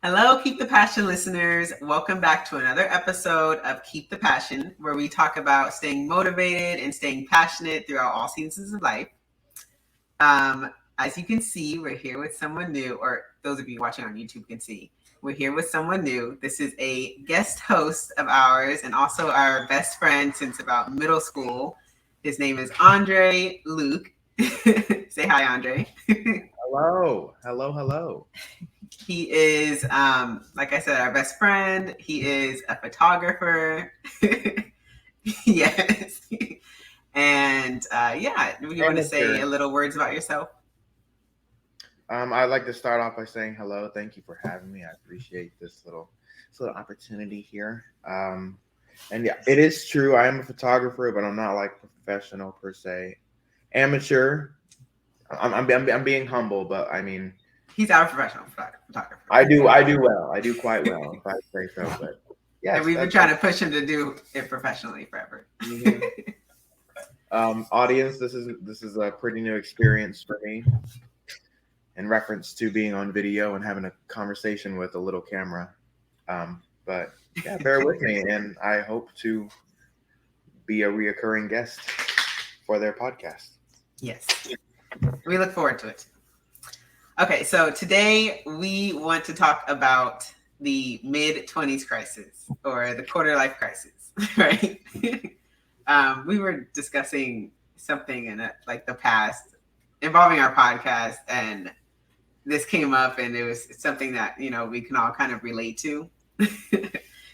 Hello, Keep the Passion listeners. Welcome back to another episode of Keep the Passion, where we talk about staying motivated and staying passionate throughout all seasons of life. As you can see, we're here with someone new, or those of you watching on YouTube can see, we're here with someone new. This is a guest host of ours and also our best friend since about middle school. His name is Andre Luke. Say hi, Andre. Hello. He is, like I said, our best friend. He is a photographer. Yes. And you want to say a little words about yourself? I'd like to start off by saying hello. Thank you for having me. I appreciate this little opportunity here. And yeah, it is true. I am a photographer, but I'm not like professional per se. Amateur. I'm being humble, but I mean, he's our professional photographer. I do well. I do quite well, if I say so. But yeah, and we've been trying to push him to do it professionally forever. Audience, this is a pretty new experience for me. In reference to being on video and having a conversation with a little camera. But yeah, bear with me, and I hope to be a reoccurring guest for their podcast. Yes. We look forward to it. Okay, so today we want to talk about the mid-20s crisis or the quarter life crisis, right? We were discussing something in the past involving our podcast, and this came up, and it was something that we can all kind of relate to.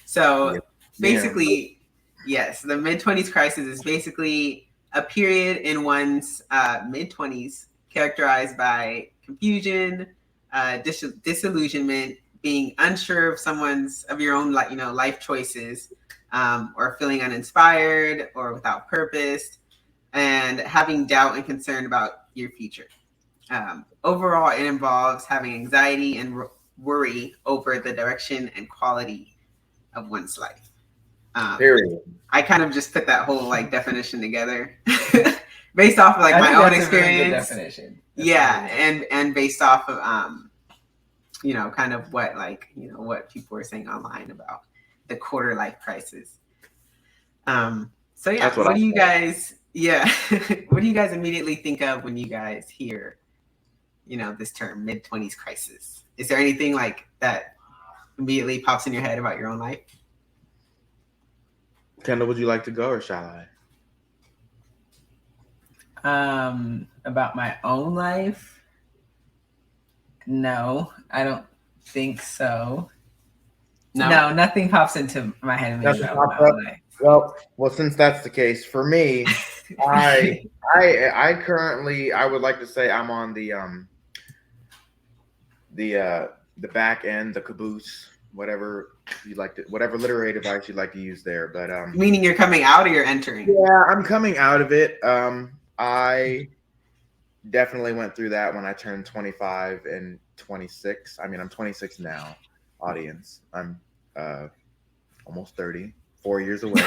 So basically, yes, the mid-20s crisis is basically a period in one's mid-20s characterized by confusion, disillusionment, being unsure of your own life choices, or feeling uninspired or without purpose, and having doubt and concern about your future. Overall, it involves having anxiety and worry over the direction and quality of one's life. Period. I kind of just put that whole definition together based off of my own experience. Definition. Yeah, and based off of kind of what what people were saying online about the quarter life crisis. So yeah, what do you guys immediately think of when you guys hear this term mid-20s crisis? Is there anything like that immediately pops in your head about your own life? Kendall, would you like to go, or shall I? About my own life? No, I don't think so. No, nothing pops into my head about my own life. Well, since that's the case, for me, I currently, I would like to say I'm on the back end, the caboose, whatever you like to, whatever literary device you'd like to use there. But meaning you're coming out or you're entering? Yeah, I'm coming out of it. I definitely went through that when I turned 25 and 26. I mean, I'm 26 now, audience. I'm almost 30, 4 years away.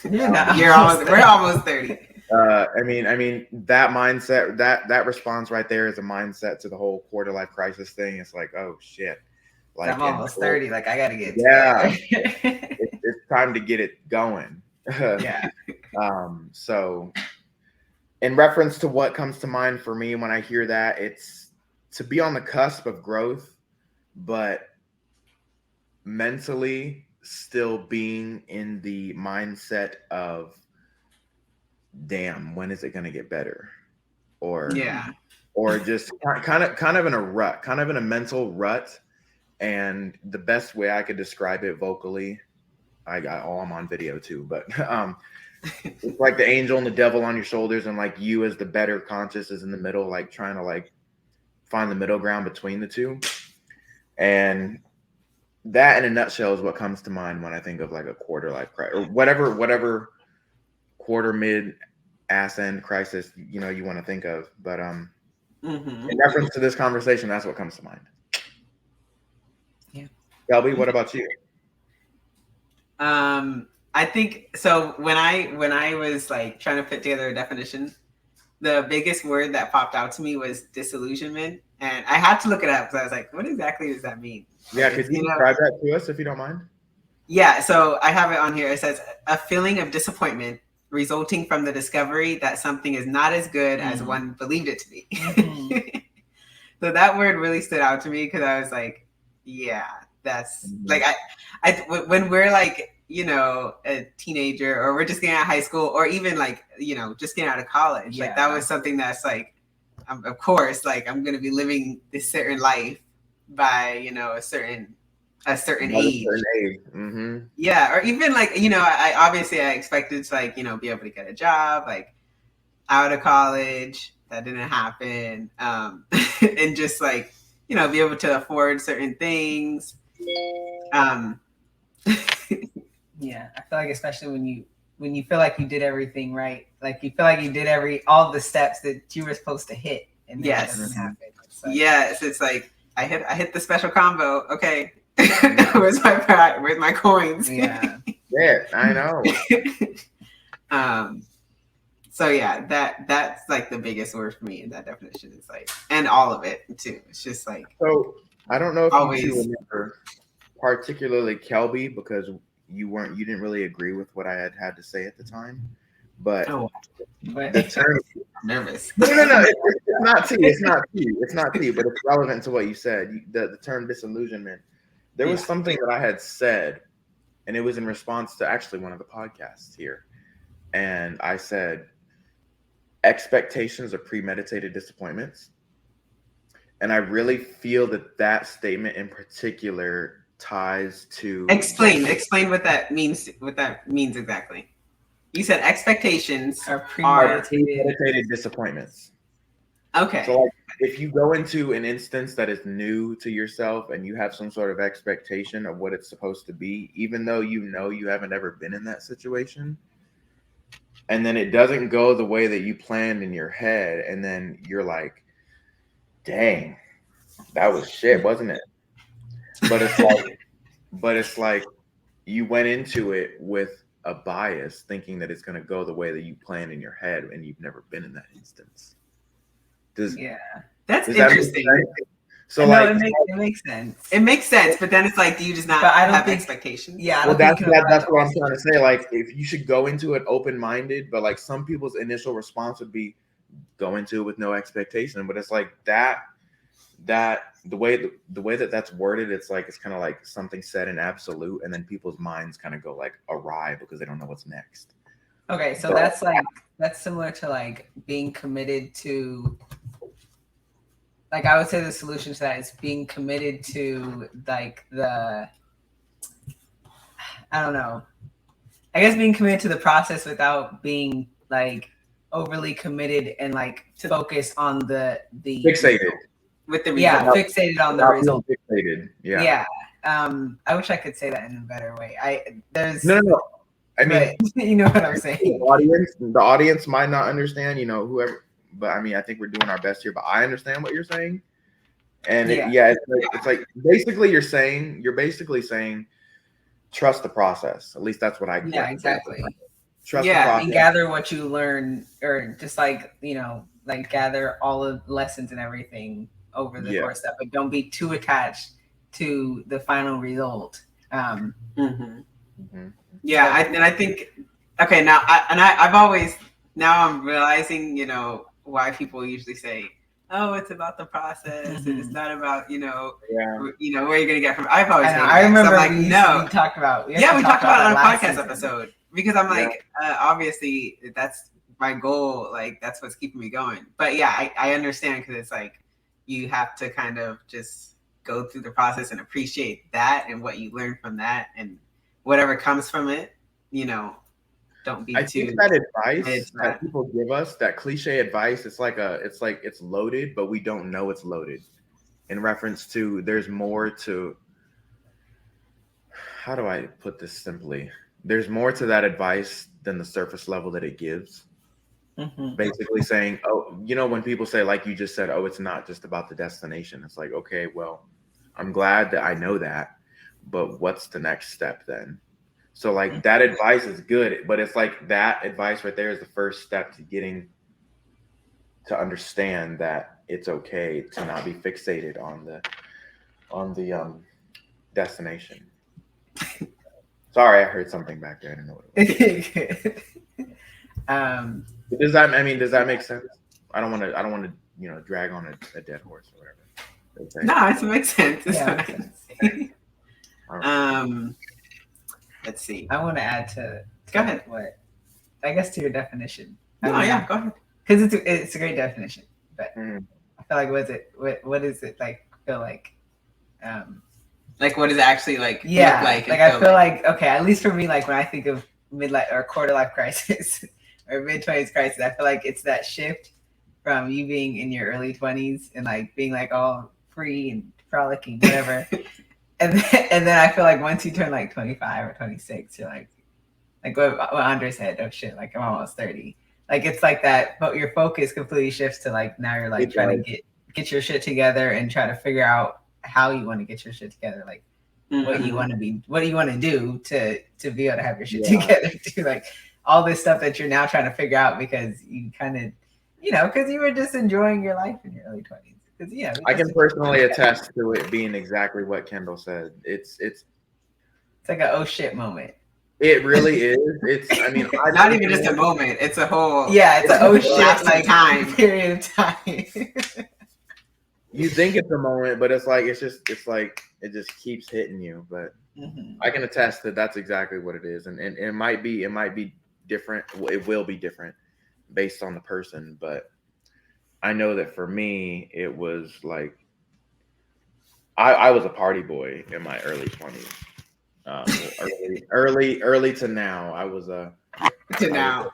We're almost 30. I mean that mindset, that response right there is a mindset to the whole quarter life crisis thing. It's like, oh shit, I'm almost 30. I gotta get it's time to get it going. Yeah. So in reference to what comes to mind for me when I hear that, it's to be on the cusp of growth, but mentally still being in the mindset of, damn, when is it going to get better? Or just kind of in a rut, kind of in a mental rut. And the best way I could describe it vocally, I'm on video too, but it's like the angel and the devil on your shoulders, and you as the better conscious is in the middle, trying to find the middle ground between the two. And that in a nutshell is what comes to mind when I think of a quarter life crisis, or whatever quarter mid ass end crisis you want to think of. But in reference to this conversation, that's what comes to mind. Yeah. Shelby, what about you? I think so. When I was trying to put together a definition, the biggest word that popped out to me was disillusionment, And I had to look it up because I was like, what exactly does that mean? Yeah, could you describe that to us if you don't mind? Yeah, so I have it on here. It says a feeling of disappointment resulting from the discovery that something is not as good as one believed it to be. So that word really stood out to me because I was like, yeah, that's like when we're like, you know, a teenager or we're just getting out of high school or even like, you know, just getting out of college. Like that was something that's like, of course, like I'm going to be living this certain life by, you know, a certain age. Yeah, or even like, you know, I obviously I expected to like, you know, be able to get a job like out of college. That didn't happen. And just like, you know, be able to afford certain things. Yeah, I feel like especially when you feel like you did everything right, like you feel like you did all the steps that you were supposed to hit, and then it doesn't happen. Like, yes, it's like I hit the special combo. Okay, where's my coins? Yeah, I know. So yeah, that's like the biggest word for me in that definition. Is like, and all of it too. It's just like. So I don't know if you two remember, particularly Kelby, because you didn't really agree with what I had to say at the time, but the term. I'm nervous. No, it's not to you. It's not to you, but it's relevant to what you said. The term disillusionment. There was something that I had said, and it was in response to actually one of the podcasts here, and I said, expectations are premeditated disappointments. And I really feel that statement in particular ties to explain what that means exactly. You said expectations are premeditated disappointments. Okay. So like, if you go into an instance that is new to yourself and you have some sort of expectation of what it's supposed to be, even though you know you haven't ever been in that situation, and then it doesn't go the way that you planned in your head, and then you're like, dang, that was shit, wasn't it? But it's like you went into it with a bias thinking that it's going to go the way that you planned in your head, and you've never been in that instance. That's interesting. So no, like, it makes sense. It makes sense, but then it's like, do you just not have expectations? Yeah, well, that's what I'm trying to say. Like, if you should go into it open-minded, but like some people's initial response would be go into it with no expectation. But it's like that the way that's worded, it's like it's kind of like something said in absolute, and then people's minds kind of go like awry because they don't know what's next. Okay, so that's similar to like being committed to. Like I would say the solution to that is being committed to like I don't know. I guess being committed to the process without being like overly committed and like to focus on the fixated with the result. Fixated on the result. Fixated. Yeah. I wish I could say that in a better way. No. I mean, you know what I'm saying. The audience might not understand. You know, whoever. But I mean, I think we're doing our best here. But I understand what you're saying, and it's like basically you're basically saying trust the process. At least that's what I get. Yeah, exactly. Trust the process. And gather what you learn, or just like like gather all the lessons and everything over the course of that. But don't be too attached to the final result. Yeah, I think now I've always I'm realizing why people usually say, oh, it's about the process and it's not about where you're gonna get from. I've always I remember so I'm like, we talked about we talked about it on a podcast episode because I'm like obviously that's my goal, like that's what's keeping me going. But yeah, I understand because it's like you have to kind of just go through the process and appreciate that and what you learn from that and whatever comes from it, don't be I too. think that advice that people give us, that cliche advice, it's loaded, but we don't know it's loaded. In reference to, there's more to. How do I put this simply? There's more to that advice than the surface level that it gives. Basically saying, when people say, like you just said, oh, it's not just about the destination. It's like, okay, well, I'm glad that I know that, but what's the next step then? So like that advice is good, but it's like that advice right there is the first step to getting to understand that it's okay to not be fixated on the destination. Sorry, I heard something back there. I didn't know what it was. Does that make sense? I don't want to drag on a dead horse or whatever. Okay. No, it makes sense. Let's see. I want to add to go ahead. What I guess to your definition. Go ahead. Because it's a great definition, but I feel like what is it like? Feel like, like what does it actually like? Yeah, look like I feel like okay. At least for me, like when I think of midlife or quarter life crisis or mid-20s crisis, I feel like it's that shift from you being in your early 20s and like being like all free and frolicking, whatever. and then I feel like once you turn like 25 or 26, you're like what Andre said, oh shit, like I'm almost 30. Like it's like that, but your focus completely shifts to like now you're like trying to get your shit together and try to figure out how you want to get your shit together, like what you want to be, what do you want to do to be able to have your shit together too, like all this stuff that you're now trying to figure out because you kind of, because you were just enjoying your life in your early 20s. Because I can personally attest to it being exactly what Kendall said. It's like a oh shit moment. It really is. It's not even just a moment. It's a whole it's a oh shit like time period of time. You think it's a moment, but it's like it just keeps hitting you. But I can attest that that's exactly what it is, and it might be different. It will be different based on the person, but I know that for me, it was like I was a party boy in my early 20s. Early to now, I was a to now.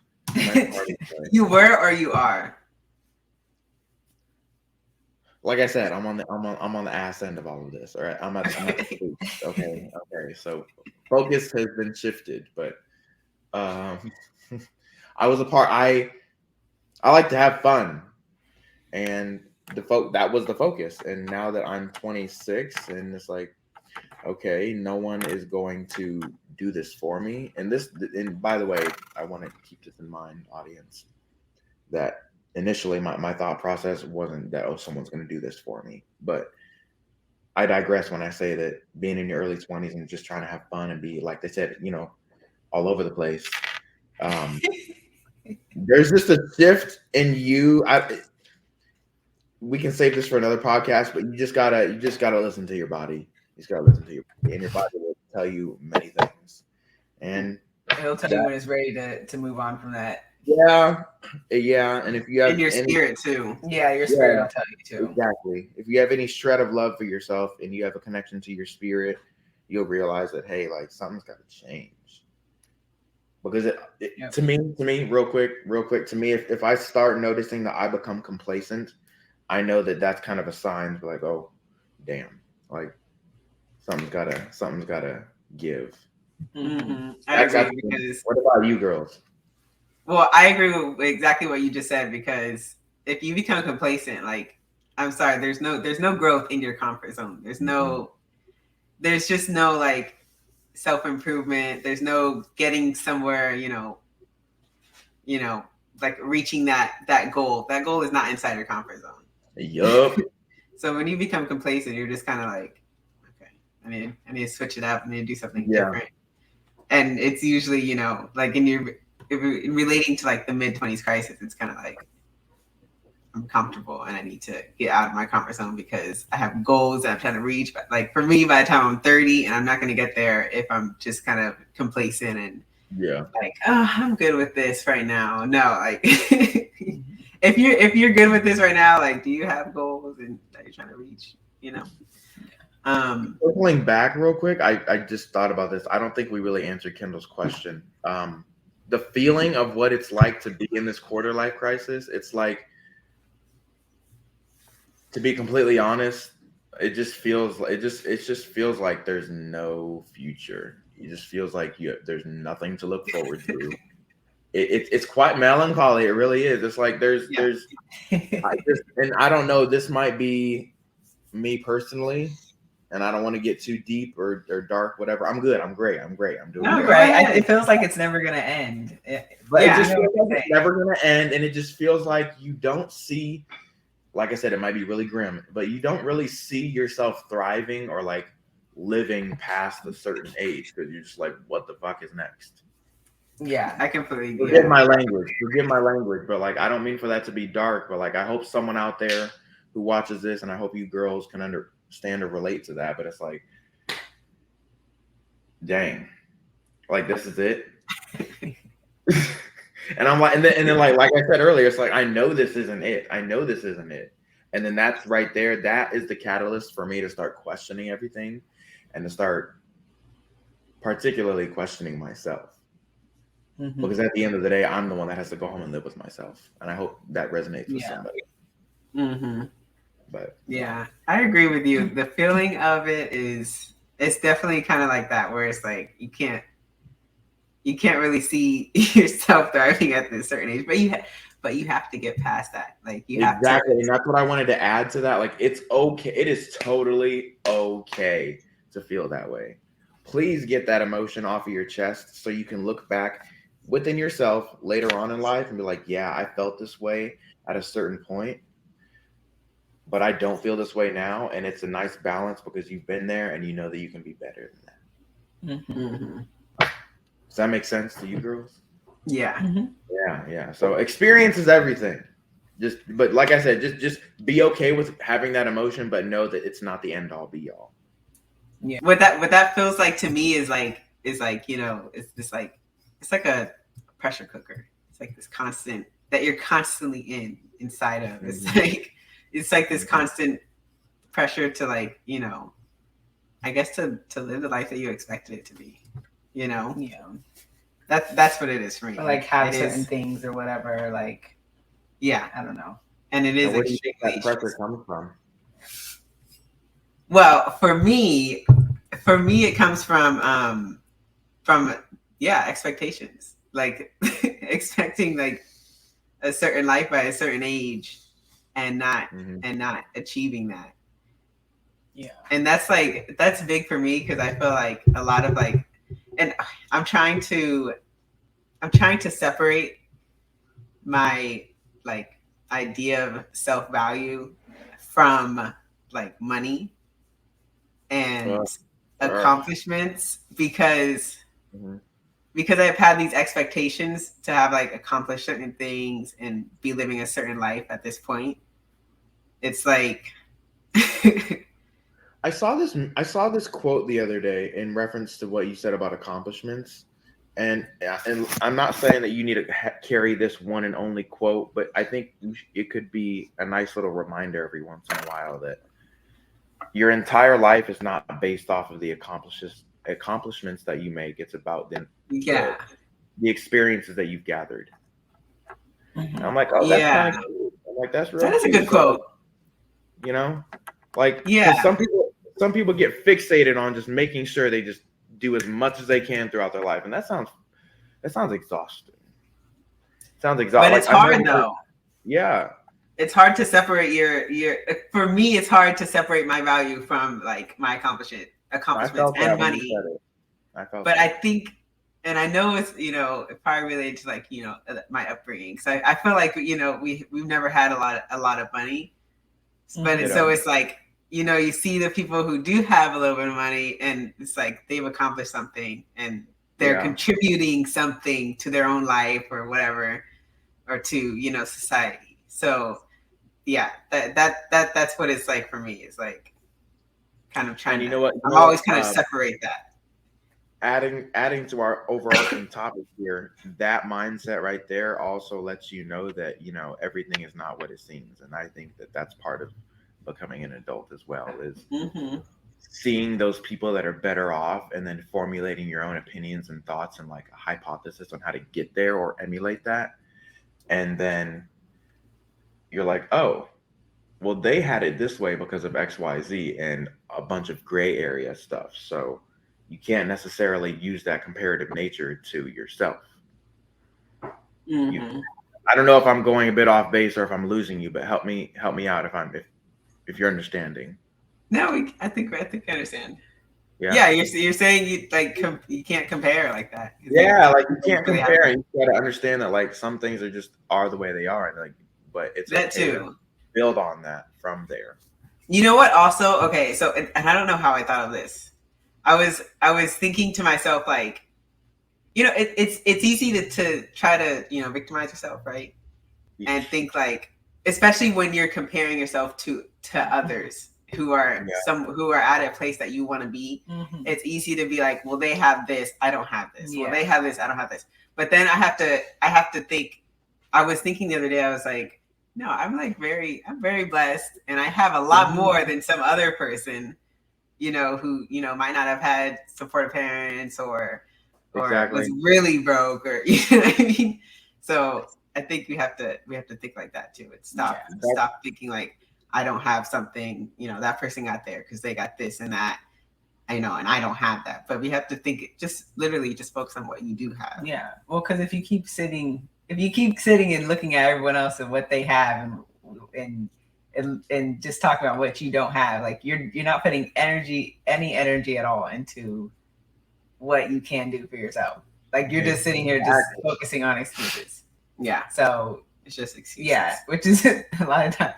You were or you are? Like I said, I'm on the ass end of all of this. All right, I'm at the okay. So focus has been shifted, but I was a part. I like to have fun, and that was the focus. And now that I'm 26, and it's like, okay, no one is going to do this for me. And by the way, I want to keep this in mind, audience, that initially my thought process wasn't that, oh, someone's going to do this for me. But I digress when I say that being in your early 20s and just trying to have fun and be, like they said, all over the place. There's just a shift in you. We can save this for another podcast, but you just gotta listen to your body. You just gotta listen to your body, and your body will tell you many things. And it'll tell you when it's ready to move on from that. Yeah. And if you have your spirit too. Yeah, your spirit will tell you too. Exactly. If you have any shred of love for yourself and you have a connection to your spirit, you'll realize that, hey, like something's got to change. Because to me, real quick, to me, if I start noticing that I become complacent, I know that that's kind of a sign, like, oh, damn, like something's gotta give. Mm-hmm. I agree because. What about you, girls? Well, I agree with exactly what you just said, because if you become complacent, like, I'm sorry, there's no growth in your comfort zone. There's just no like self-improvement. There's no getting somewhere, like reaching that goal. That goal is not inside your comfort zone. Yup. So when you become complacent, you're just kind of like, okay, I need to switch it up. I need to do something different. And it's usually, like relating to like the mid-20s crisis, it's kind of like I'm comfortable and I need to get out of my comfort zone because I have goals that I'm trying to reach. But like for me, by the time I'm 30, and I'm not going to get there if I'm just kind of complacent and like, oh, I'm good with this right now. No, like if you're good with this right now, like, do you have goals and that you're trying to reach? Circling back real quick, I just thought about this. I don't think we really answered Kendall's question. The feeling of what it's like to be in this quarter life crisis, it's like, to be completely honest, it just feels like there's no future. It just feels like there's nothing to look forward to. It's quite melancholy. It really is. It's like there's and I don't know, this might be me personally, and I don't want to get too deep or dark, whatever. I'm good. I'm great. I'm doing great. It feels like it's never going to end. But it just feels like it's never going to end. And it just feels like you don't see like I said, it might be really grim, but you don't really see yourself thriving or like living past a certain age because you're just like, what the fuck is next? Yeah, I completely Forgive my language, but like, I don't mean for that to be dark, but like, I hope someone out there who watches this, and I hope you girls can understand or relate to that, but it's like, dang, like, this is it. And I'm like, and then like I said earlier, it's like, I know this isn't it. And then that's right there. That is the catalyst for me to start questioning everything and to start particularly questioning myself. Mm-hmm. Because at the end of the day, I'm the one that has to go home and live with myself. And I hope that resonates with somebody. Mm-hmm. But yeah, I agree with you. The feeling of it is, it's definitely kind of like that, where it's like, you can't really see yourself thriving at this certain age, but you have to get past that. Like, you have to. And that's what I wanted to add to that. Like, it's okay. It is totally okay to feel that way. Please get that emotion off of your chest so you can look back within yourself later on in life and be like, yeah, I felt this way at a certain point, but I don't feel this way now. And it's a nice balance because you've been there and you know that you can be better than that. Mm-hmm. Does that make sense to you girls? Yeah. Mm-hmm. Yeah. So experience is everything. But like I said, just be okay with having that emotion, but know that it's not the end all be all. Yeah. What that feels like to me is like, you know, it's just like, it's like a pressure cooker. It's like this constant that you're constantly inside of. Mm-hmm. It's like this constant pressure to, like, you know, I guess to live the life that you expected it to be, you know? Yeah. That's what it is for me. Or like have certain things or whatever, like, yeah, I don't know. And it is. Now, where do you think that pressure comes from? Well, for me, it comes from expectations. Like expecting like a certain life by a certain age and not achieving that. Yeah. And that's big for me because I feel like a lot of like, and I'm trying to separate my like idea of self-value from like money and accomplishments because I've had these expectations to have like accomplished certain things and be living a certain life at this point. It's like I saw this quote the other day in reference to what you said about accomplishments. And I'm not saying that you need to carry this one and only quote, but I think it could be a nice little reminder every once in a while that your entire life is not based off of the accomplishments that you make. It's about the experiences that you've gathered. Mm-hmm. I'm like, oh, that's kind of cool. I'm like, that's real. That's a good quote. You know, like, some people get fixated on just making sure they just do as much as they can throughout their life, and that sounds exhausting. But it's hard though. Yeah, it's hard to separate your. For me, it's hard to separate my value from like my accomplishments and money. I think, and I know it's, you know, it probably related to like, you know, my upbringing. So I feel like, you know, we've never had a lot of money, but so it's like, you know, you see the people who do have a little bit of money and it's like they've accomplished something and they're contributing something to their own life or whatever, or to, you know, society. So yeah, that's what it's like for me. It's like kind of trying I'm always kind of separate that. Adding to our overarching topic here, that mindset right there also lets you know that, you know, everything is not what it seems. And I think that that's part of becoming an adult as well, is seeing those people that are better off and then formulating your own opinions and thoughts and like a hypothesis on how to get there or emulate that. And then you're like, oh, well, they had it this way because of XYZ and a bunch of gray area stuff. So you can't necessarily use that comparative nature to yourself. I don't know if I'm going a bit off base or if I'm losing you, but help me out if you're understanding. No, I think I understand. Yeah, you're saying you can't compare like that. Yeah, like you can't compare, and you got to understand that like some things are the way they are, and like, but it's that too. build on that from there. You know what? Also, okay, so and I don't know how I thought of this. I was thinking to myself, like, it's easy to try to victimize yourself, right? And think like, especially when you're comparing yourself to others who are who are at a place that you want to be. Mm-hmm. It's easy to be like, well, they have this, I don't have this. Yeah. Well, they have this, I don't have this. But then I have to think. I was thinking the other day, I was like, no, I'm very blessed, and I have a lot more than some other person, who might not have had supportive parents or was really broke, or you know what I mean. So I think we have to think like that too. And stop thinking like, I don't have something, that person got there because they got this and that, and I don't have that. But we have to think, just literally just focus on what you do have. Yeah. Well, because if you keep sitting and looking at everyone else and what they have and just talking about what you don't have, like you're not putting any energy at all into what you can do for yourself. Like you're just sitting here just focusing on excuses. Yeah. So it's just excuses. Yeah, which is a lot of time.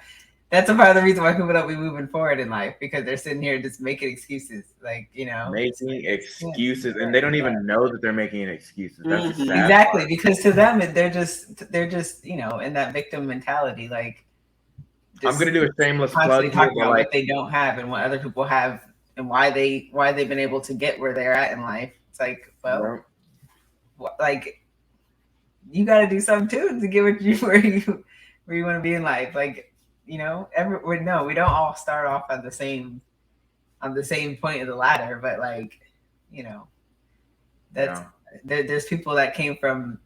That's a part of the reason why people don't be moving forward in life, because they're sitting here just making excuses, like making excuses, and they don't even know that they're making excuses. That's the sad exactly part. Because to them they're just in that victim mentality. Like, I'm gonna do a shameless plug talking about what they don't have and what other people have and why they've been able to get where they're at in life. It's like, well, like you got to do something too to get where you want to be in life. Like, we don't all start off on the same point of the ladder, but like, that's there's people that came from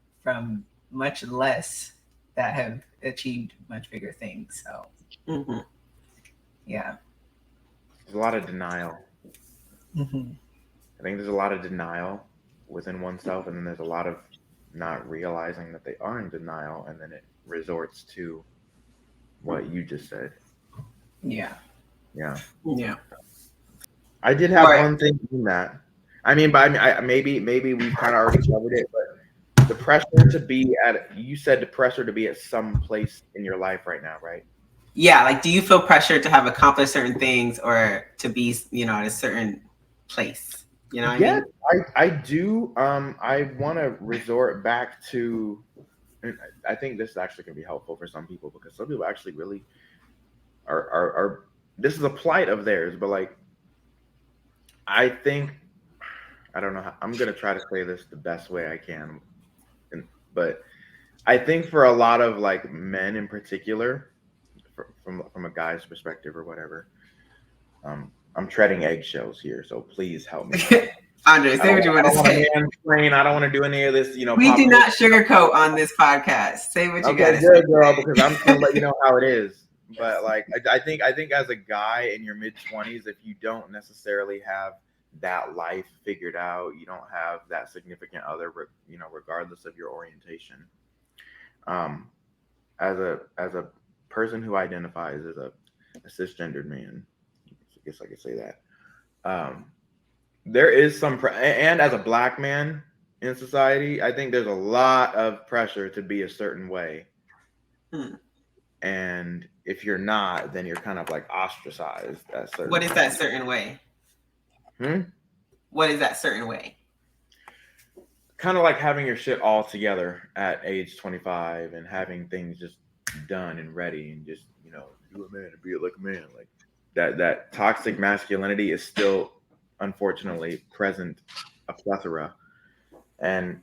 much less that have achieved much bigger things. So yeah, there's a lot of denial. Mm-hmm. I think there's a lot of denial within oneself, and then there's a lot of not realizing that they are in denial, and then it resorts to what you just said. Yeah. I did have one thing in that. Maybe we've kind of already covered it, but the pressure to be you said the pressure to be at some place in your life right now, right? Yeah. Like, do you feel pressure to have accomplished certain things or to be, at a certain place? You know what I mean? I do. I want to resort back to, and I think this is actually going to be helpful for some people, because some people actually really are this is a plight of theirs, but like, I think, I don't know how, I'm going to try to say this the best way I can. But I think for a lot of like men in particular, from a guy's perspective or whatever, I'm treading eggshells here, so please help me. Andre, say what you want to say. I don't want to do any of this, We do not sugarcoat on this podcast. Say what you got to say. Okay, good, girl, because I'm going to let you know how it is. But like, I think as a guy in your mid-20s, if you don't necessarily have that life figured out, you don't have that significant other, regardless of your orientation. As a person who identifies as a cisgendered man, I guess I could say that. There is some, and as a black man in society, I think there's a lot of pressure to be a certain way. And if you're not, then you're kind of like ostracized. What is that certain way? What is that certain way? Kind of like having your shit all together at age 25 and having things just done and ready and just, do a man and be like a man. Like that toxic masculinity is still, unfortunately, present, a plethora. And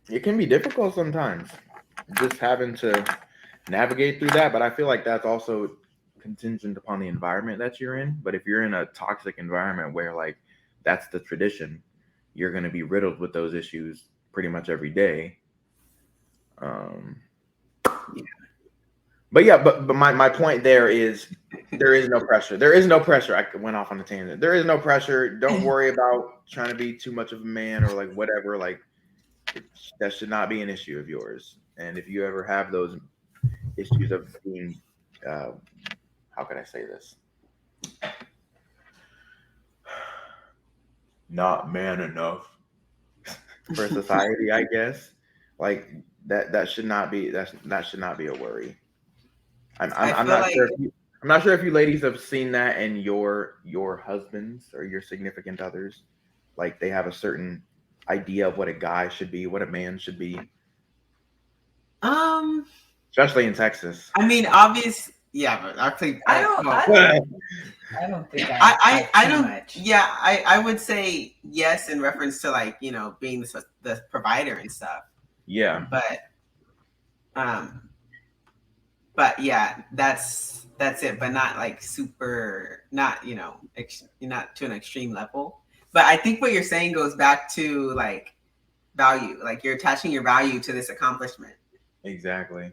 it can be difficult sometimes, just having to navigate through that. But I feel like that's also contingent upon the environment that you're in. But if you're in a toxic environment where like that's the tradition, you're going to be riddled with those issues pretty much every day. But my point there is there is no pressure. There is no pressure. I went off on a tangent. There is no pressure. Don't worry about trying to be too much of a man or like whatever. Like, that should not be an issue of yours. And if you ever have those issues of being, how could I say this? Not man enough for society, I guess. Like that should not be a worry. I'm not sure if I'm not sure if you ladies have seen that in your husbands or your significant others. Like they have a certain idea of what a guy should be, what a man should be. Especially in Texas. I mean, yeah, but I think I don't think I don't much. Yeah, I would say yes in reference to like, you know, being the provider and stuff. Yeah. But yeah, that's it, but not like super, not, you know, not to an extreme level. But I think what you're saying goes back to like value, like you're attaching your value to this accomplishment. Exactly.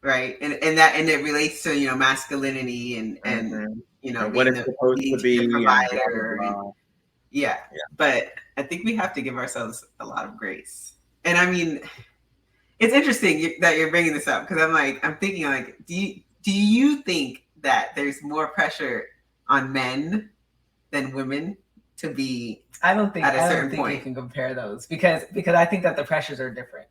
Right. And it relates to, you know, masculinity and you know, and what it's supposed to be the provider. Blah, blah, blah. Yeah. But I think we have to give ourselves a lot of grace. And I mean, it's interesting that you're bringing this up because I'm thinking like, do you think that there's more pressure on men than women to be? I don't think you can compare those because I think that the pressures are different.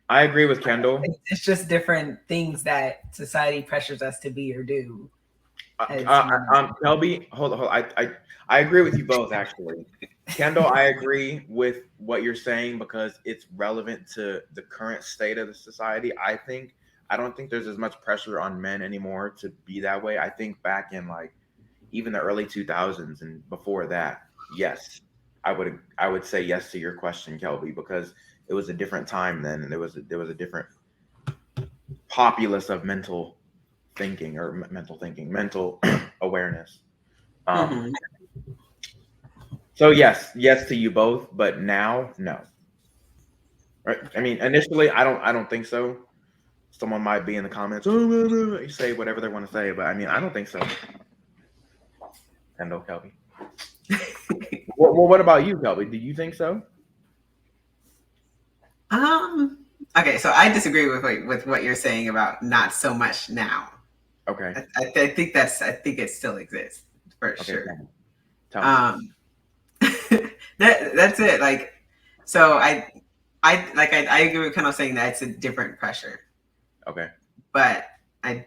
I agree with Kendall. It's just different things that society pressures us to be or do. Kelby, hold on. I agree with you both actually. Kendall, I agree with what you're saying because it's relevant to the current state of the society. I don't think there's as much pressure on men anymore to be that way. I think back in like even the early 2000s and before that, yes, I would say yes to your question, Kelby, because it was a different time then, and there was a different populace of mental awareness. So yes to you both, but now no. Right? I mean, initially, I don't think so. Someone might be in the comments, say whatever they want to say, but I mean, I don't think so. Kendall, Kelby. Well, what about you, Kelby? Do you think so? Okay, so I disagree with what you're saying about not so much now. Okay. I think it still exists for sure. Tell me. That's it. Like, so I agree with kind of saying that it's a different pressure. Okay. But I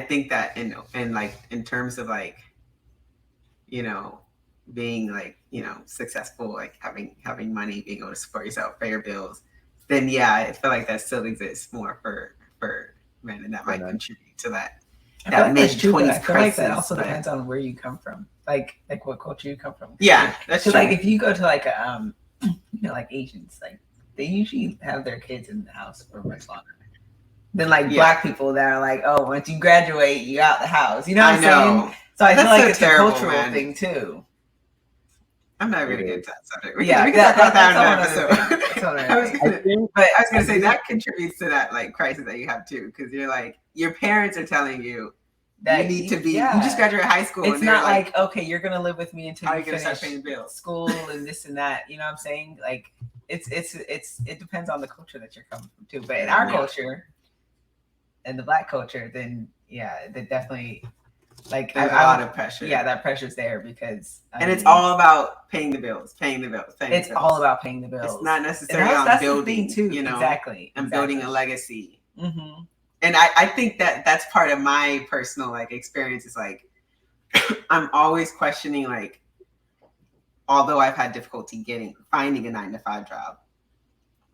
think that in terms of like, you know, being like, you know, successful, like having money, being able to support yourself, pay your bills, then yeah, I feel like that still exists more for men, and that might contribute to that. That mid-20s crisis. Like that also depends on where you come from, like what culture you come from. Yeah, that's true. Like if you go to like a you know, like Asians, like they usually have their kids in the house for much longer than like Black people that are like, oh, once you graduate, you out the house. You know what I'm saying? So I feel like it's a cultural thing too. I'm not really good at that subject. We can talk about that in an episode. I was gonna say that contributes to that like crisis that you have too, because you're like your parents are telling you that you need to be. You just graduate high school. It's not like okay, you're gonna live with me until you finish start paying bills, school, and this and that. You know what I'm saying? Like it depends on the culture that you're coming from too. But in our culture, and the Black culture, then yeah, they definitely. Like there's a lot of pressure. Yeah, that pressure's there because it's all about paying the bills. It's all about paying the bills. It's not necessarily on building, the thing too. You know, exactly. Building a legacy. Mm-hmm. And I think that's part of my personal like experience is like I'm always questioning like, although I've had difficulty finding a 9-to-5 job,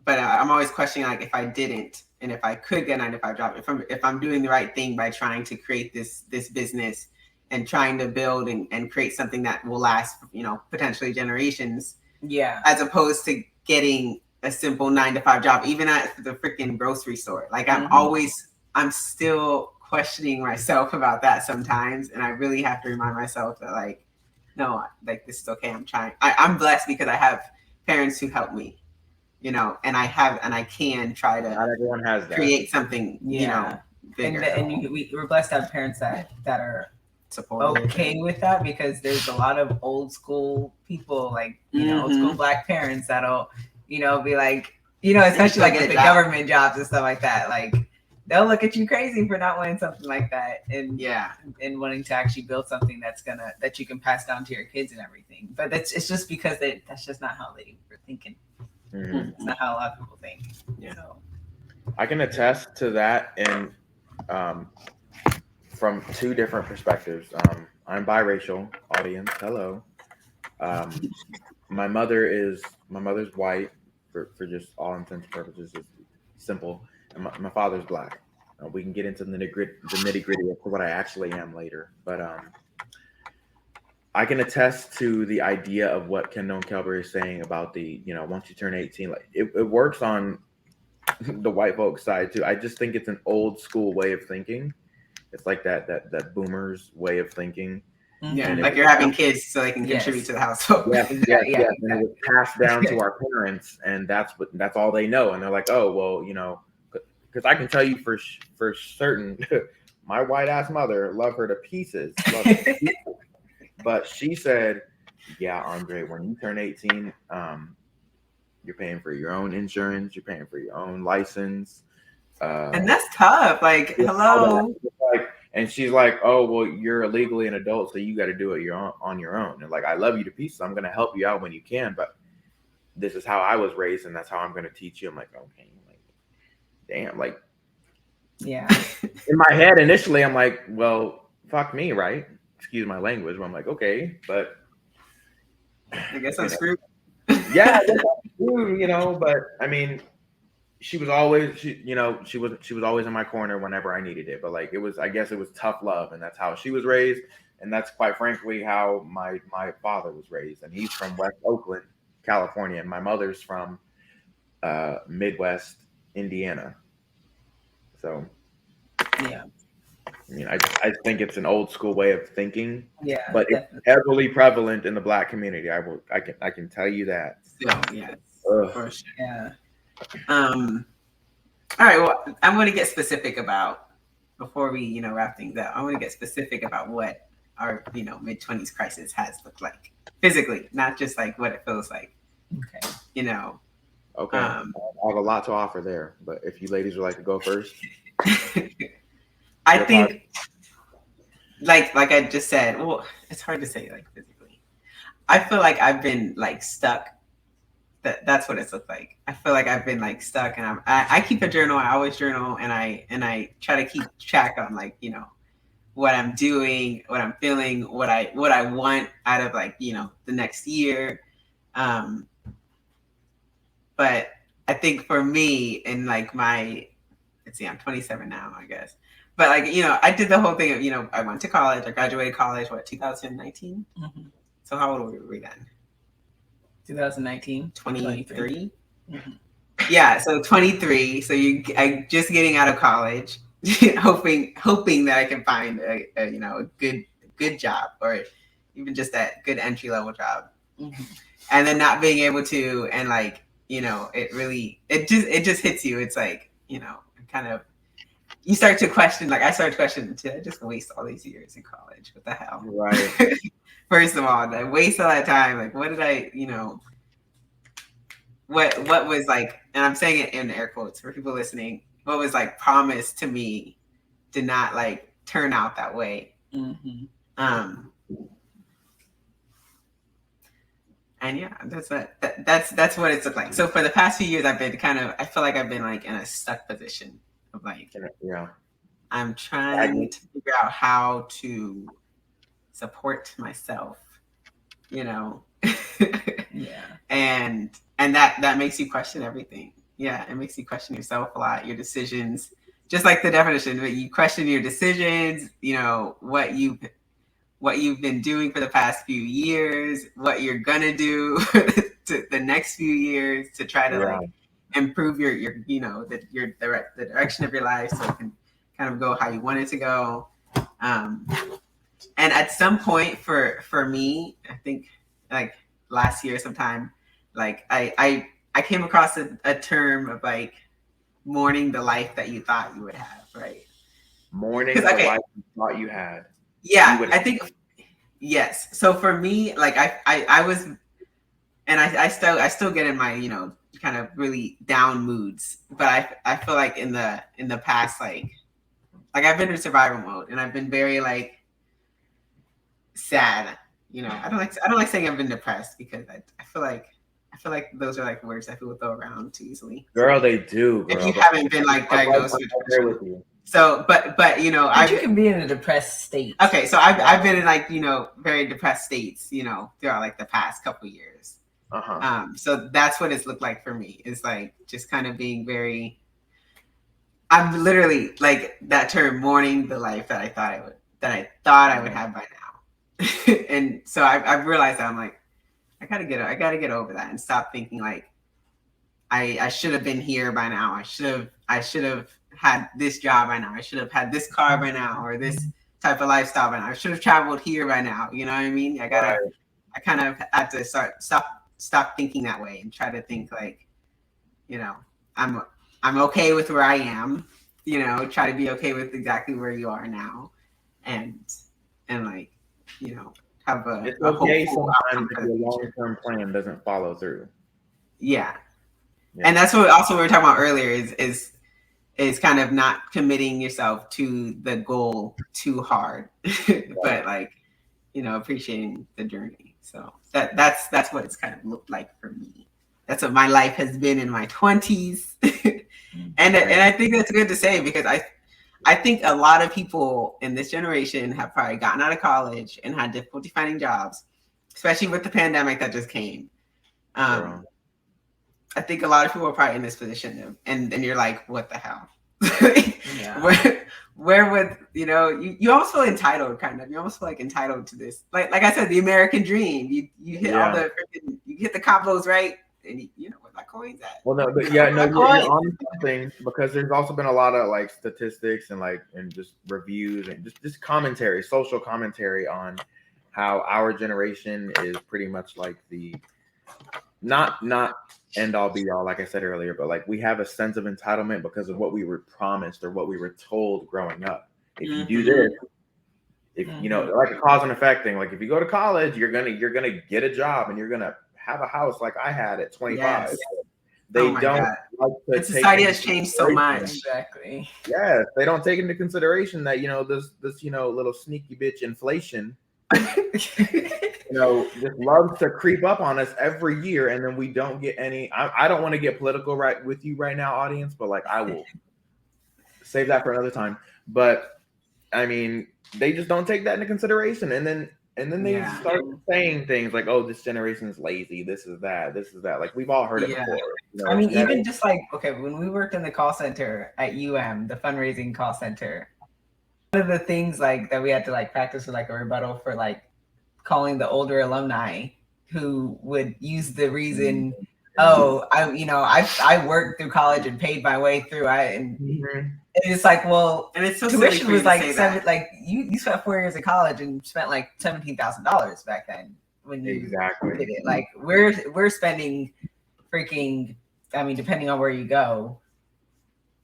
but I'm always questioning like if I didn't. And if I could get a 9-to-5 job, if I'm doing the right thing by trying to create this business and trying to build and create something that will last, you know, potentially generations. Yeah. As opposed to getting a simple 9-to-5 job, even at the freaking grocery store. Like I'm still questioning myself about that sometimes, and I really have to remind myself that like, no, like this is okay. I'm trying. I'm blessed because I have parents who help me. You know, and I can try to. Not everyone has that. Create something, you know, bigger. And we're blessed to have parents that are supportive, okay with that, because there's a lot of old school people, like you know, old school Black parents that'll, you know, be like, you know, especially like with the government jobs and stuff like that, like they'll look at you crazy for not wanting something like that, and and wanting to actually build something that you can pass down to your kids and everything. But it's just because that's just not how they were thinking. Mm-hmm. It's not how a lot of people think. Yeah. So. I can attest to that, and from two different perspectives. I'm biracial, audience. Hello. My mother's white for just all intents and purposes. It's simple. And my father's black. We can get into the nitty gritty of what I actually am later. But I can attest to the idea of what Kendall and Kelber is saying about the, once you turn 18, like it works on the white folks side too. I just think it's an old school way of thinking. It's like that boomers way of thinking. Yeah, like you're having kids so they can contribute to the household. Yeah. And it was passed down to our parents, and that's all they know. And they're like, oh well, because I can tell you for certain, my white ass mother, love her to pieces, but she said, yeah, Andre, when you turn 18, you're paying for your own insurance, you're paying for your own license, and that's tough. Like, hello. And she's like, oh, well, you're legally an adult, so you got to do it on your own. And like, I love you to pieces. I'm going to help you out when you can, but this is how I was raised, and that's how I'm going to teach you. I'm like, okay, like, damn, like, yeah. In my head, initially, I'm like, well, fuck me, right? Excuse my language. But I'm like, okay, but I guess I'm screwed. Yeah, I guess I'm screwed, but I mean, she was always, she was always in my corner whenever I needed it. But like, I guess it was tough love, and that's how she was raised, and that's quite frankly how my father was raised, and he's from West Oakland, California, and my mother's from Midwest Indiana. So, yeah, I mean, I think it's an old school way of thinking. Yeah, but definitely. It's heavily prevalent in the Black community. I can tell you that. So yes, for sure. Yeah. All right. Well, I'm going to get specific about before we wrap things up. I want to get specific about what our mid-20s crisis has looked like physically, not just like what it feels like. Okay. Okay. I have a lot to offer there, but if you ladies would like to go first. I think, like I just said, well, it's hard to say like physically. I feel like I've been like stuck. That's what it's looked like. I feel like I've been like stuck, and I keep a journal. I always journal, and I try to keep track on like what I'm doing, what I'm feeling, what I want out of like the next year. But I think for me, and like let's see, I'm 27 now, I guess. But like I did the whole thing of I went to college. I graduated college 2019. Mm-hmm. So how old were we then? 2019. 23. Mm-hmm. Yeah, so 23. So I just getting out of college, hoping that I can find a good job, or even just that good entry level job, mm-hmm. and then not being able to, and like it just hits you. It's like kind of you start to question. Like I started to question, did I just waste all these years in college? What the hell? Right. First of all, I waste all that time. Like, what did I, what was like, and I'm saying it in air quotes for people listening, what was like promised to me did not like turn out that way. Mm-hmm. And yeah, that's what it's looked like. So for the past few years, I feel like I've been like in a stuck position of like, yeah, I'm trying to figure out how to support myself, yeah, and that makes you question everything. Yeah, it makes you question yourself a lot, your decisions, just like the definition, but you question your decisions, what you've been doing for the past few years, what you're gonna do to the next few years to try to like improve your the direction of your life, so it can kind of go how you want it to go. And at some point for me, I think like last year sometime, like I came across a term of like mourning the life that you thought you would have, right? Mourning the life you thought you had. Yeah, I think yes. So for me, like I was, and I still get in my kind of really down moods, but I feel like in the past like I've been in survival mode, and I've been very like sad. I don't like saying I've been depressed, because I feel like those are like words that people throw around too easily. Girl, they do. Girl. If you haven't been like diagnosed with depression. So, but you know, you can be in a depressed state. Okay, so I've been in like, you know, very depressed states, you know, throughout like the past couple years. So that's what it's looked like for me. It's like just kind of being very. I'm literally like that term, mourning the life that I thought I would have by now. And so I've realized that I'm like, I gotta get over that and stop thinking like I should have been here by now. I should have had this job by now. I should have had this car by now, or this type of lifestyle by now. I should have traveled here by now. You know what I mean? I kind of had to stop thinking that way and try to think like, you know, I'm okay with where I am. You know, try to be okay with exactly where you are now, and like, you know, have a. It's okay sometimes if your long-term plan doesn't follow through. Yeah. And that's what also we were talking about earlier is kind of not committing yourself to the goal too hard, but like, you know, appreciating the journey. So that's what it's kind of looked like for me. That's what my life has been in my 20s. And I think that's good to say, because I think a lot of people in this generation have probably gotten out of college and had difficulty finding jobs, especially with the pandemic that just came. I think a lot of people are probably in this position, and you're like, what the hell? Where would, you know, you almost feel entitled, kind of. You almost feel like entitled to this. Like I said, the American dream. You hit all the freaking, you hit the combos right, and you know where my coin's at. Well, no, but you're on something, because there's also been a lot of like statistics and just reviews and just commentary, social commentary on how our generation is pretty much like the not end all be all, like I said earlier, but like we have a sense of entitlement because of what we were promised or what we were told growing up. If you do this, if you know, like a cause and effect thing, like if you go to college, you're gonna get a job and you're gonna have a house like I had at 25. Yes. They don't like to and society has changed so much. Exactly. Yes, they don't take into consideration that, you know, this you know, little sneaky bitch inflation you know, just loves to creep up on us every year, and then we don't get any. I don't want to get political right with you right now, audience, but like I will save that for another time. But I mean, they just don't take that into consideration, and then they start saying things like, "Oh, this generation is lazy. This is that. This is that." Like we've all heard it before. You know, I mean, even just like, okay, when we worked in the call center at UM, the fundraising call center, one of the things like that we had to like practice with like a rebuttal for like calling the older alumni who would use the reason, oh, I worked through college and paid my way through. And it's like, well, and it's so tuition was like like you spent 4 years of college and spent like $17,000 back then when you did it. Like we're spending freaking, I mean, depending on where you go,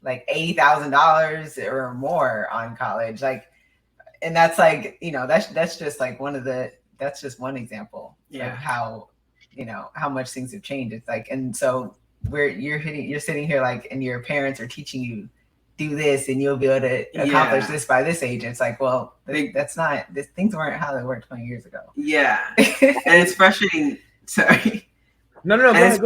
like $80,000 or more on college. Like, and that's like, you know, that's just like that's just one example of how, you know, how much things have changed. It's like, and so you're sitting here like, and your parents are teaching you do this and you'll be able to accomplish this by this age. And it's like, well, things weren't how they were 20 years ago. Yeah. And it's frustrating. Sorry. No, go ahead.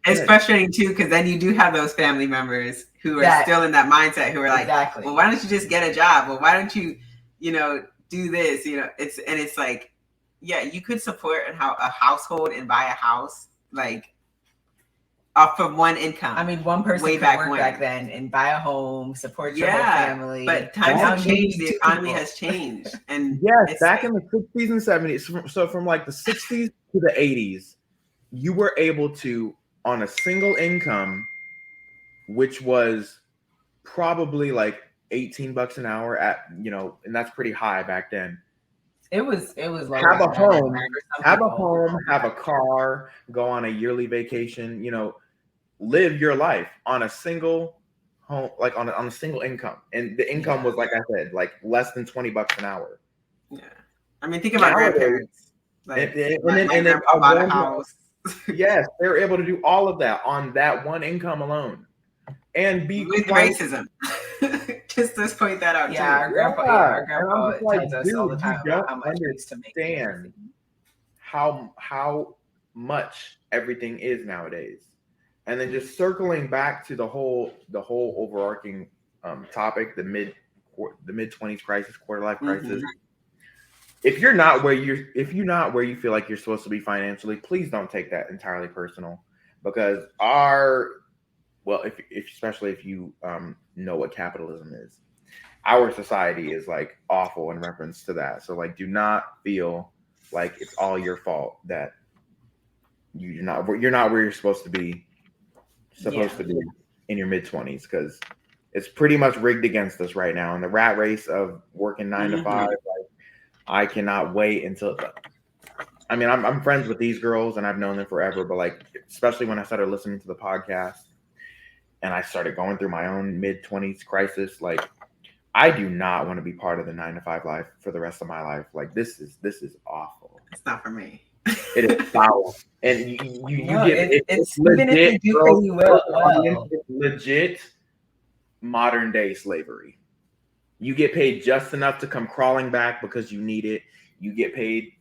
It's frustrating too, because then you do have those family members who are still in that mindset, who are like, well, why don't you just get a job? Well, why don't you, you know, do this? You know, it's like, yeah, you could support a household and buy a house like off from one income. I mean, one person could work back then and buy a home, support your whole family. But times have changed. The economy has changed. And yes, back in the 60s and 70s, so from like the 60s to the 80s, you were able to, on a single income, which was probably like $18 an hour at, you know, and that's pretty high back then. It was have a home, have a car, go on a yearly vacation, you know, live your life on a single home, like on a single income. And the income was, like I said, like less than $20 an hour. Yeah. I mean, think about grandparents. Like, my grandpa bought a house. Yes, they were able to do all of that on that one income alone. And be with racism. Just to point that out. Yeah, too. our grandpa tells us all the time about how much it is to make everything. How much everything is nowadays. And then just circling back to the whole overarching topic, the mid-20s crisis, quarter life crisis. If you're not where you feel like you're supposed to be financially, please don't take that entirely personal, because especially if you know what capitalism is, our society is like awful in reference to that. So like, do not feel like it's all your fault that you're not where you're supposed to be in your mid-20s, because it's pretty much rigged against us right now. In the rat race of working 9 to 5, like, I cannot wait until. I mean, I'm friends with these girls and I've known them forever, but like, especially when I started listening to the podcast and I started going through my own mid-20s crisis, like, I do not want to be part of the 9 to 5 life for the rest of my life. Like, this is awful. It's not for me. It is foul. And it's even legit, if you do pay you well. It's legit modern day slavery. You get paid just enough to come crawling back because you need it. You get paid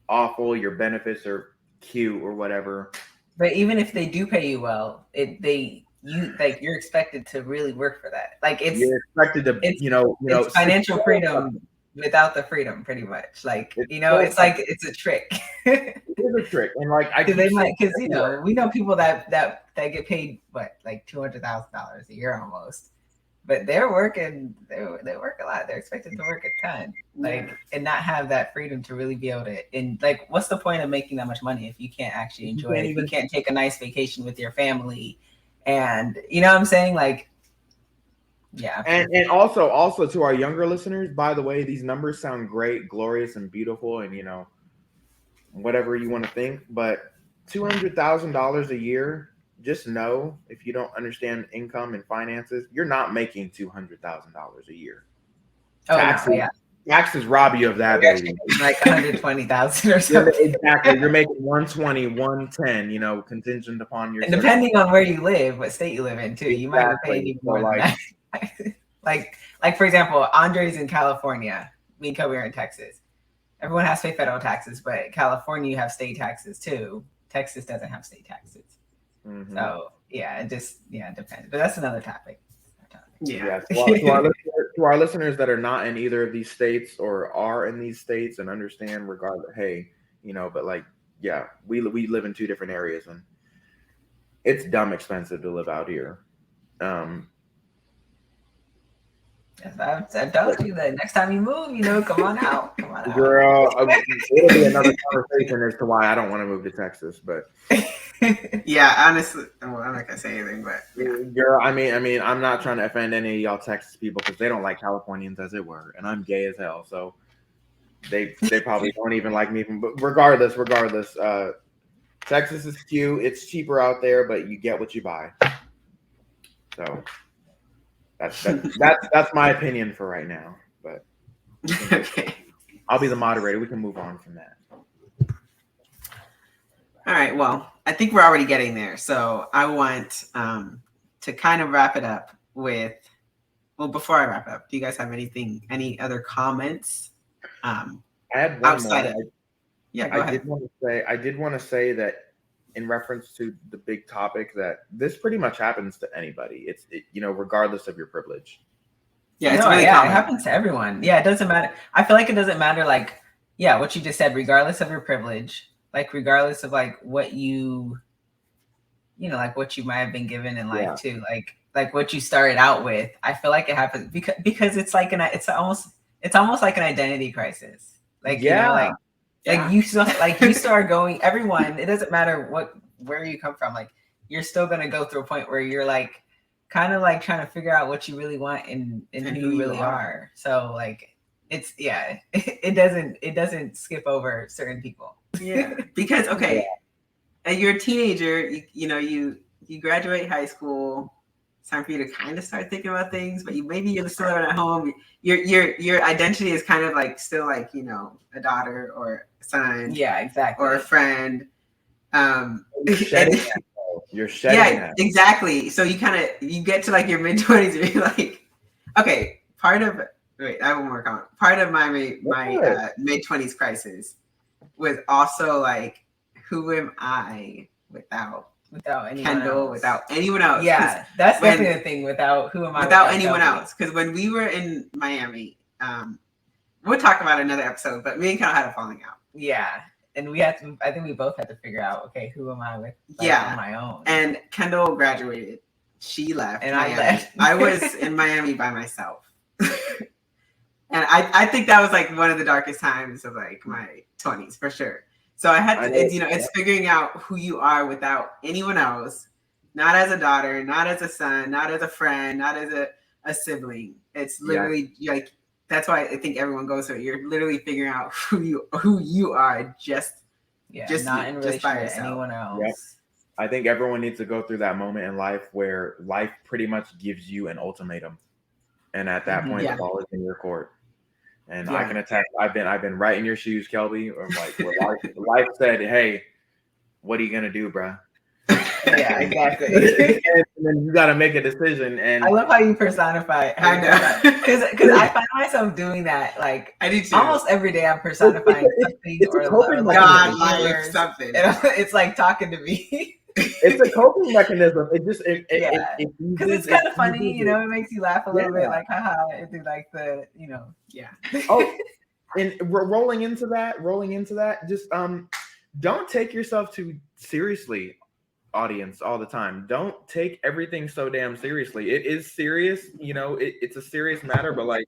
awful. Your benefits are cute or whatever. But even if they do pay you well, you're expected to really work for that. Like, you're expected to, it's financial freedom without the freedom, pretty much. Like, it's like it's a trick. It is a trick, and like because we know people that get paid like $200,000 a year almost. But they're working. They work a lot. They're expected to work a ton, and not have that freedom to really be able to. And like, what's the point of making that much money if you can't actually enjoy it? If you can't take a nice vacation with your family, and you know what I'm saying? Like, yeah. And also to our younger listeners, by the way, these numbers sound great, glorious, and beautiful, and whatever you want to think, but $200,000 a year. Just know, if you don't understand income and finances, you're not making $200,000 a year. Taxes rob you of that, baby. Like $120,000 or something. Exactly. You're making 120, 110, contingent upon your. And depending on where you live, what state you live in too, you might be paying even more than that. like for example, Andre's in California. Me and Kobe are in Texas. Everyone has to pay federal taxes, but California, you have state taxes too. Texas doesn't have state taxes. Mm-hmm. So it depends. But that's another topic. Yeah. To our listeners that are not in either of these states or are in these states and understand, regardless, hey, but like, yeah, we live in two different areas and it's dumb expensive to live out here. I told you that next time you move, come on out. Girl, it'll be another conversation as to why I don't want to move to Texas, but yeah, honestly, well, I'm not gonna say anything, but yeah. Girl, I mean, I'm not trying to offend any of y'all Texas people because they don't like Californians as it were, and I'm gay as hell, so they probably don't even like me. But regardless, Texas is cute. It's cheaper out there, but you get what you buy. So that's my opinion for right now. But okay, I'll be the moderator. We can move on from that. All right. Well, I think we're already getting there. So I want to kind of wrap it up with. Well, before I wrap up, do you guys have any other comments? I had one outside more. Go ahead. I did want to say that in reference to the big topic, that this pretty much happens to anybody. It's regardless of your privilege. Yeah, it's really common. It happens to everyone. Yeah, it doesn't matter. I feel like it doesn't matter. Like, yeah, what you just said, regardless of your privilege. Like, regardless of like what like what you might have been given in life too, like what you started out with. I feel like it happens because it's like it's almost like an identity crisis. Like, you start going. Everyone, it doesn't matter where you come from. Like, you're still gonna go through a point where you're like, kind of like trying to figure out what you really want and who you really are. So like, it doesn't skip over certain people. Yeah, because and you're a teenager, you graduate high school. It's time for you to kind of start thinking about things, but you're still living at home. Your identity is kind of like still like a daughter or a son. Yeah, exactly. Or a friend. You're shedding that. Exactly. So you get to like your mid-20s and you're like, okay, I have one more comment. Part of my mid-20s crisis was also like, who am I without without anyone Kendall, else. without anyone else. Yeah, that's definitely the thing. Without who am I? Without anyone else. Because when we were in Miami, we'll talk about another episode, but me and Kendall had a falling out. Yeah. And we had to, I think we both had to figure out, okay, who am I with on my own? And Kendall graduated. She left. And Miami. I left. I was in Miami by myself. And I think that was like one of the darkest times of like my 20s for sure. So I had to, it's figuring out who you are without anyone else, not as a daughter, not as a son, not as a friend, not as a sibling. It's literally like, that's why I think everyone goes through it. You're literally figuring out who you are just not in relation to anyone else. Yep. I think everyone needs to go through that moment in life where life pretty much gives you an ultimatum, and at that point, the ball is in your court. And I can attest. I've been right in your shoes, Kelby. Or like, where life said, "Hey, what are you gonna do, bro?" Yeah, exactly. And then you got to make a decision. And I love how you personify it. I know, because I find myself doing that. Like I do too. Almost every day, I'm personifying something or like God, like something. It's like talking to me. It's a coping mechanism. It just because it's kind of funny, it makes you laugh a little bit, like haha, it do like the Oh, and rolling into that, just don't take yourself too seriously, audience, all the time. Don't take everything so damn seriously. It is serious, it's a serious matter, but like,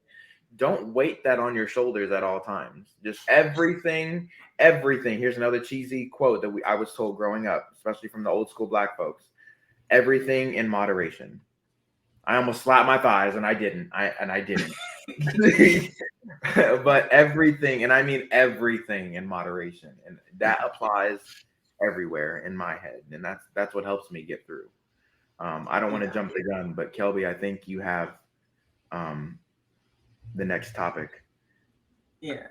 don't weight that on your shoulders at all times. Just everything. Here's another cheesy quote that I was told growing up, especially from the old school Black folks. Everything in moderation. I almost slapped my thighs, and I didn't. I didn't. But everything, and I mean everything, in moderation, and that applies everywhere in my head, and that's what helps me get through. I don't want to jump the gun, but Kelby, I think you have the next topic. Yeah.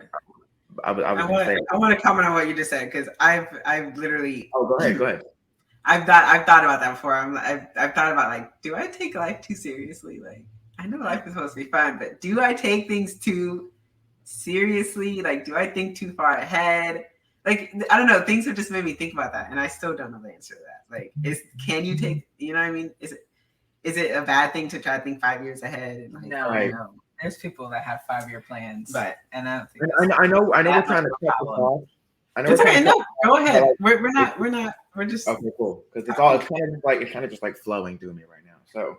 I want to comment on what you just said, because I've literally. Oh, go ahead. I've thought about that before. I've thought about, like, do I take life too seriously? Like, I know life is supposed to be fun, but do I take things too seriously? Like, do I think too far ahead? Like, I don't know. Things have just made me think about that, and I still don't know the answer to that. Like, can you take? You know what I mean? Is it a bad thing to try to think 5 years ahead? And like, no. There's people that have 5-year plans, but and I don't think. I know. We're trying to cut this off. Go ahead. We're not. We're just okay. Cool. Because it's kind of just like flowing through me right now. So,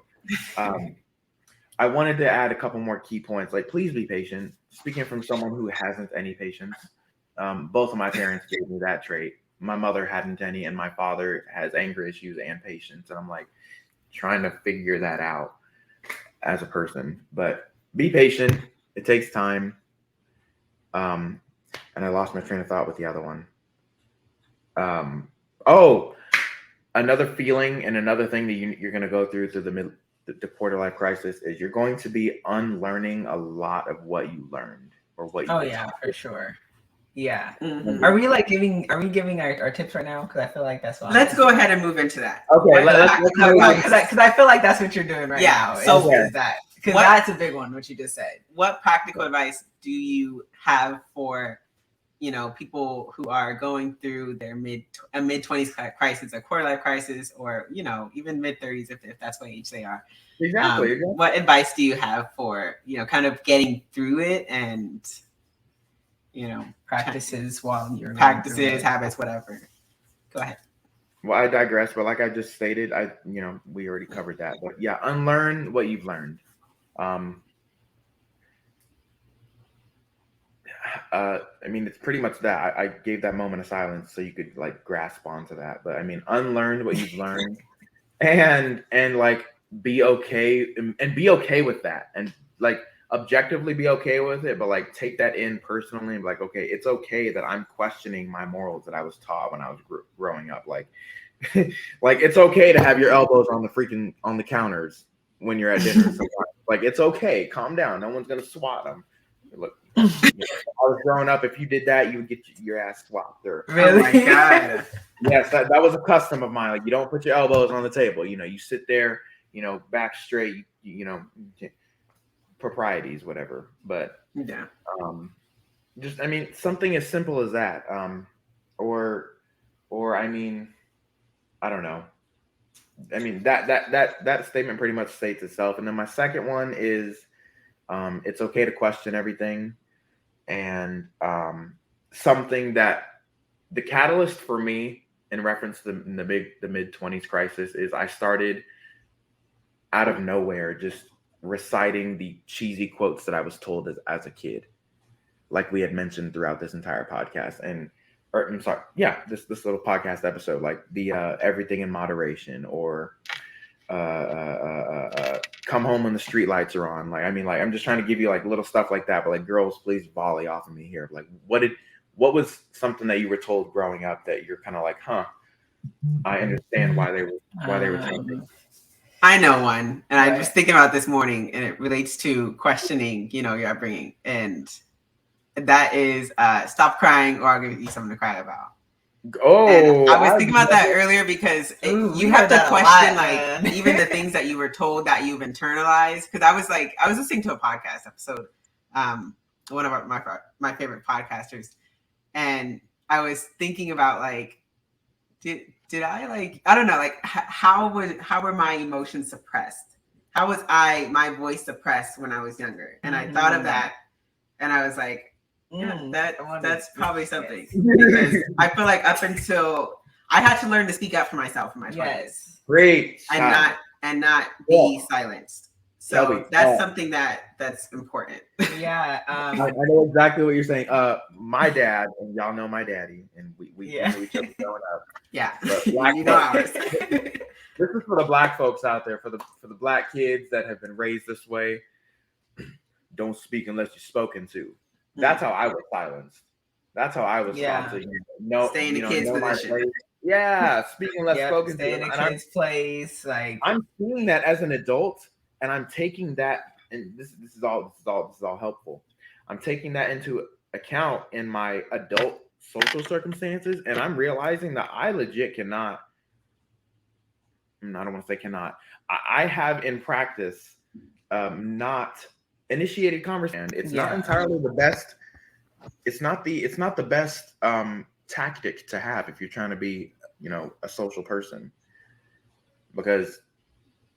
I wanted to add a couple more key points. Like, please be patient. Speaking from someone who hasn't any patience, both of my parents gave me that trait. My mother hadn't any, and my father has anger issues and patience. And I'm like trying to figure that out as a person. But be patient. It takes time. And I lost my train of thought with the other one. Another feeling and another thing that you're going to go through the quarter life crisis is you're going to be unlearning a lot of what you learned or what you for sure. Yeah. Mm-hmm. Are we giving our tips right now? Because I feel like that's what. Let's go ahead and move into that. Okay. Because I feel like that's what you're doing right now. So is that. Because that's a big one, what you just said. What practical advice do you have for, people who are going through their mid-20s crisis, a quarter life crisis, or, even mid-30s, if that's what age they are? Exactly. What advice do you have for, kind of getting through it and, practices habits, whatever? Go ahead. Well, I digress, but like I just stated, we already covered that. But yeah, unlearn what you've learned. It's pretty much that. I gave that moment of silence so you could like grasp onto that. But unlearn what you've learned, and like be okay and be okay with that, and like objectively be okay with it. But like take that in personally, and be like, okay, it's okay that I'm questioning my morals that I was taught when I was growing up. Like, like it's okay to have your elbows on the counters when you're at dinner. Like, it's okay. Calm down. No one's gonna swat them. Look, I was growing up. If you did that, you would get your ass swapped. Really? Oh my God. Yes, that was a custom of mine. Like, you don't put your elbows on the table. You sit there. Back straight. Proprieties, whatever. But yeah. Just something as simple as that. Or I don't know. I mean, that statement pretty much states itself. And then my second one is, it's okay to question everything. And something that the catalyst for me in reference to the mid-20s crisis is I started out of nowhere just reciting the cheesy quotes that I was told as a kid, like we had mentioned throughout this entire podcast. I'm sorry, yeah, this little podcast episode, like the everything in moderation, or come home when the street lights are on. Like, I mean, like, I'm just trying to give you like little stuff like that, but like, girls, please volley off of me here. Like, what was something that you were told growing up that you're kind of like, I understand why they were saying. I know one, and I was thinking about this morning, and it relates to questioning, your upbringing, and that is stop crying, or I'll give you something to cry about. Oh, and I was thinking about that earlier because you have to question even the things that you were told that you've internalized. Because I was listening to a podcast episode, one of my favorite podcasters, and I was thinking about like, did I like, I don't know, like how were my emotions suppressed? How was my voice suppressed when I was younger? And I thought of that, and I was like, yeah, that's probably something. Because I feel like up until I had to learn to speak up for myself in my 20s. Great. And not be silenced. So Shelby, that's something that's important. Yeah. I know exactly what you're saying. My dad, and y'all know my daddy, and we knew each other growing up. Yeah. You know ours. This is for the black folks out there, for the black kids that have been raised this way. Don't speak unless you're spoken to. That's how I was silenced. That's how I was taught to stay in the kid's position. Speak unless spoken to. Stay in a kid's place. Like, I'm seeing that as an adult, and I'm taking that, and this is all helpful. I'm taking that into account in my adult social circumstances, and I'm realizing that I legit cannot. I don't want to say cannot. I have in practice not initiated conversation. It's not entirely the best. It's not the best tactic to have if you're trying to be, a social person, because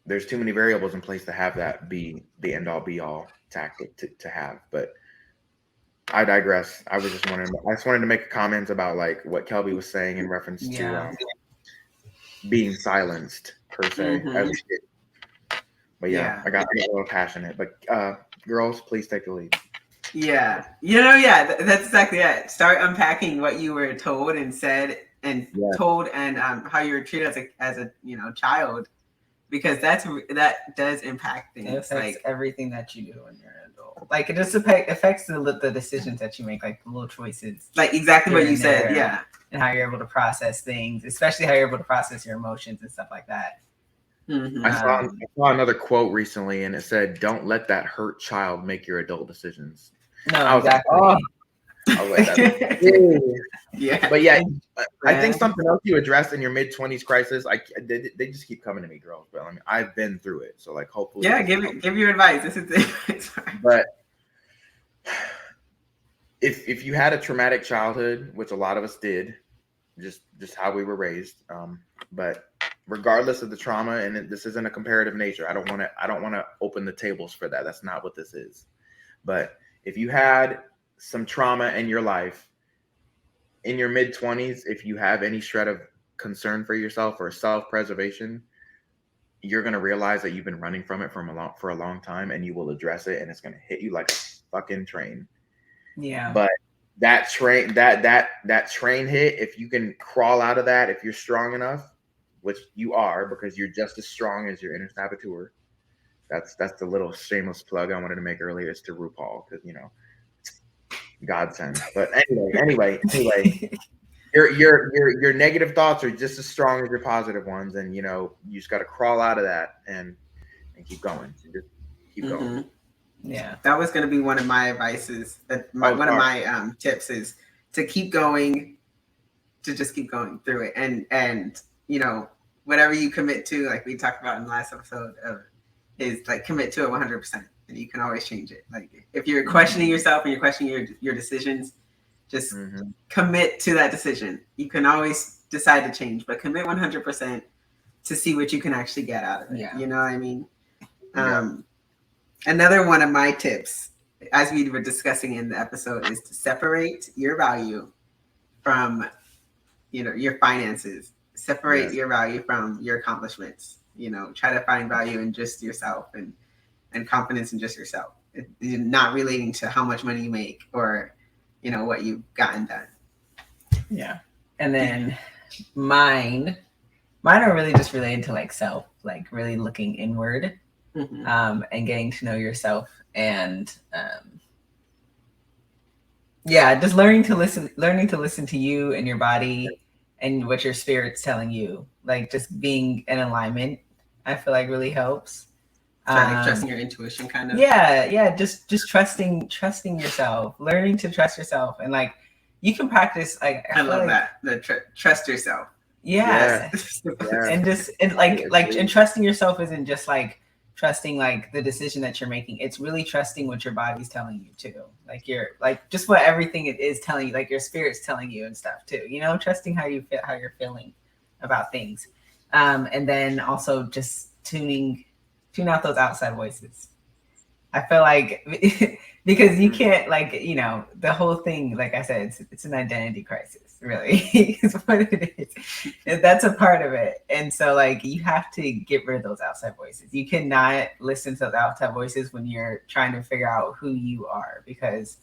there's too many variables in place to have that be the end all be all tactic to have. But I digress. I just wanted to make a comment about like what Kelby was saying in reference to being silenced per se. But I got a little passionate. But girls, please take the lead. Yeah. That's exactly it. Start unpacking what you were told and said and told, and how you were treated as a child, because that does impact things. It affects like everything that you do when you're an adult. Like, it just affects the decisions that you make, like the little choices. Like exactly what you said, and how you're able to process things, especially how you're able to process your emotions and stuff like that. Mm-hmm. I saw another quote recently, and it said, "Don't let that hurt child make your adult decisions." No, exactly. I was like, But I think something else you addressed in your mid-20s crisis, they just keep coming to me, girls. But I mean, I've been through it, so like hopefully. Yeah, give your advice. This is it. But if you had a traumatic childhood, which a lot of us did, just how we were raised, but regardless of the trauma, and this isn't a comparative nature. I don't want to open the tables for that. That's not what this is. But if you had some trauma in your life in your mid-20s, if you have any shred of concern for yourself or self-preservation, you're going to realize that you've been running from it for a long time, and you will address it, and it's going to hit you like a fucking train. Yeah. But that train hit, if you can crawl out of that, if you're strong enough, which you are, because you're just as strong as your inner saboteur. That's the little shameless plug I wanted to make earlier. It's to RuPaul, because godsend. But anyway, your negative thoughts are just as strong as your positive ones, and you just got to crawl out of that and keep going. Just keep going. Yeah, that was going to be one of my advices. One of my tips is to keep going, to just keep going through it, and whatever you commit to, like we talked about in the last episode, is like commit to it 100%, and you can always change it. Like if you're questioning yourself and you're questioning your decisions, just commit to that decision. You can always decide to change, but commit 100% to see what you can actually get out of it. Yeah. You know what I mean? Another one of my tips, as we were discussing in the episode, is to separate your value from, your finances. Separate your value from your accomplishments. Try to find value in just yourself and confidence in just yourself. Not relating to how much money you make or, what you've gotten done. Yeah. And then mine are really just related to like self, like really looking inward, and getting to know yourself, and just learning to listen to you and your body and what your spirit's telling you. Like just being in alignment, I feel like really helps. Trusting your intuition, kind of. Just trusting yourself, learning to trust yourself, and like you can practice. Like I love that. The trust yourself. Yeah. And trusting yourself isn't just like trusting like the decision that you're making. It's really trusting what your body's telling you too. Like you're like just what everything it is telling you, like your spirit's telling you and stuff too. Trusting how you feel, how you're feeling about things, and then also just tune out those outside voices. I feel like because you can't the whole thing, like I said, it's an identity crisis, really. Is what it is. And that's a part of it. And so like you have to get rid of those outside voices. You cannot listen to those outside voices when you're trying to figure out who you are, because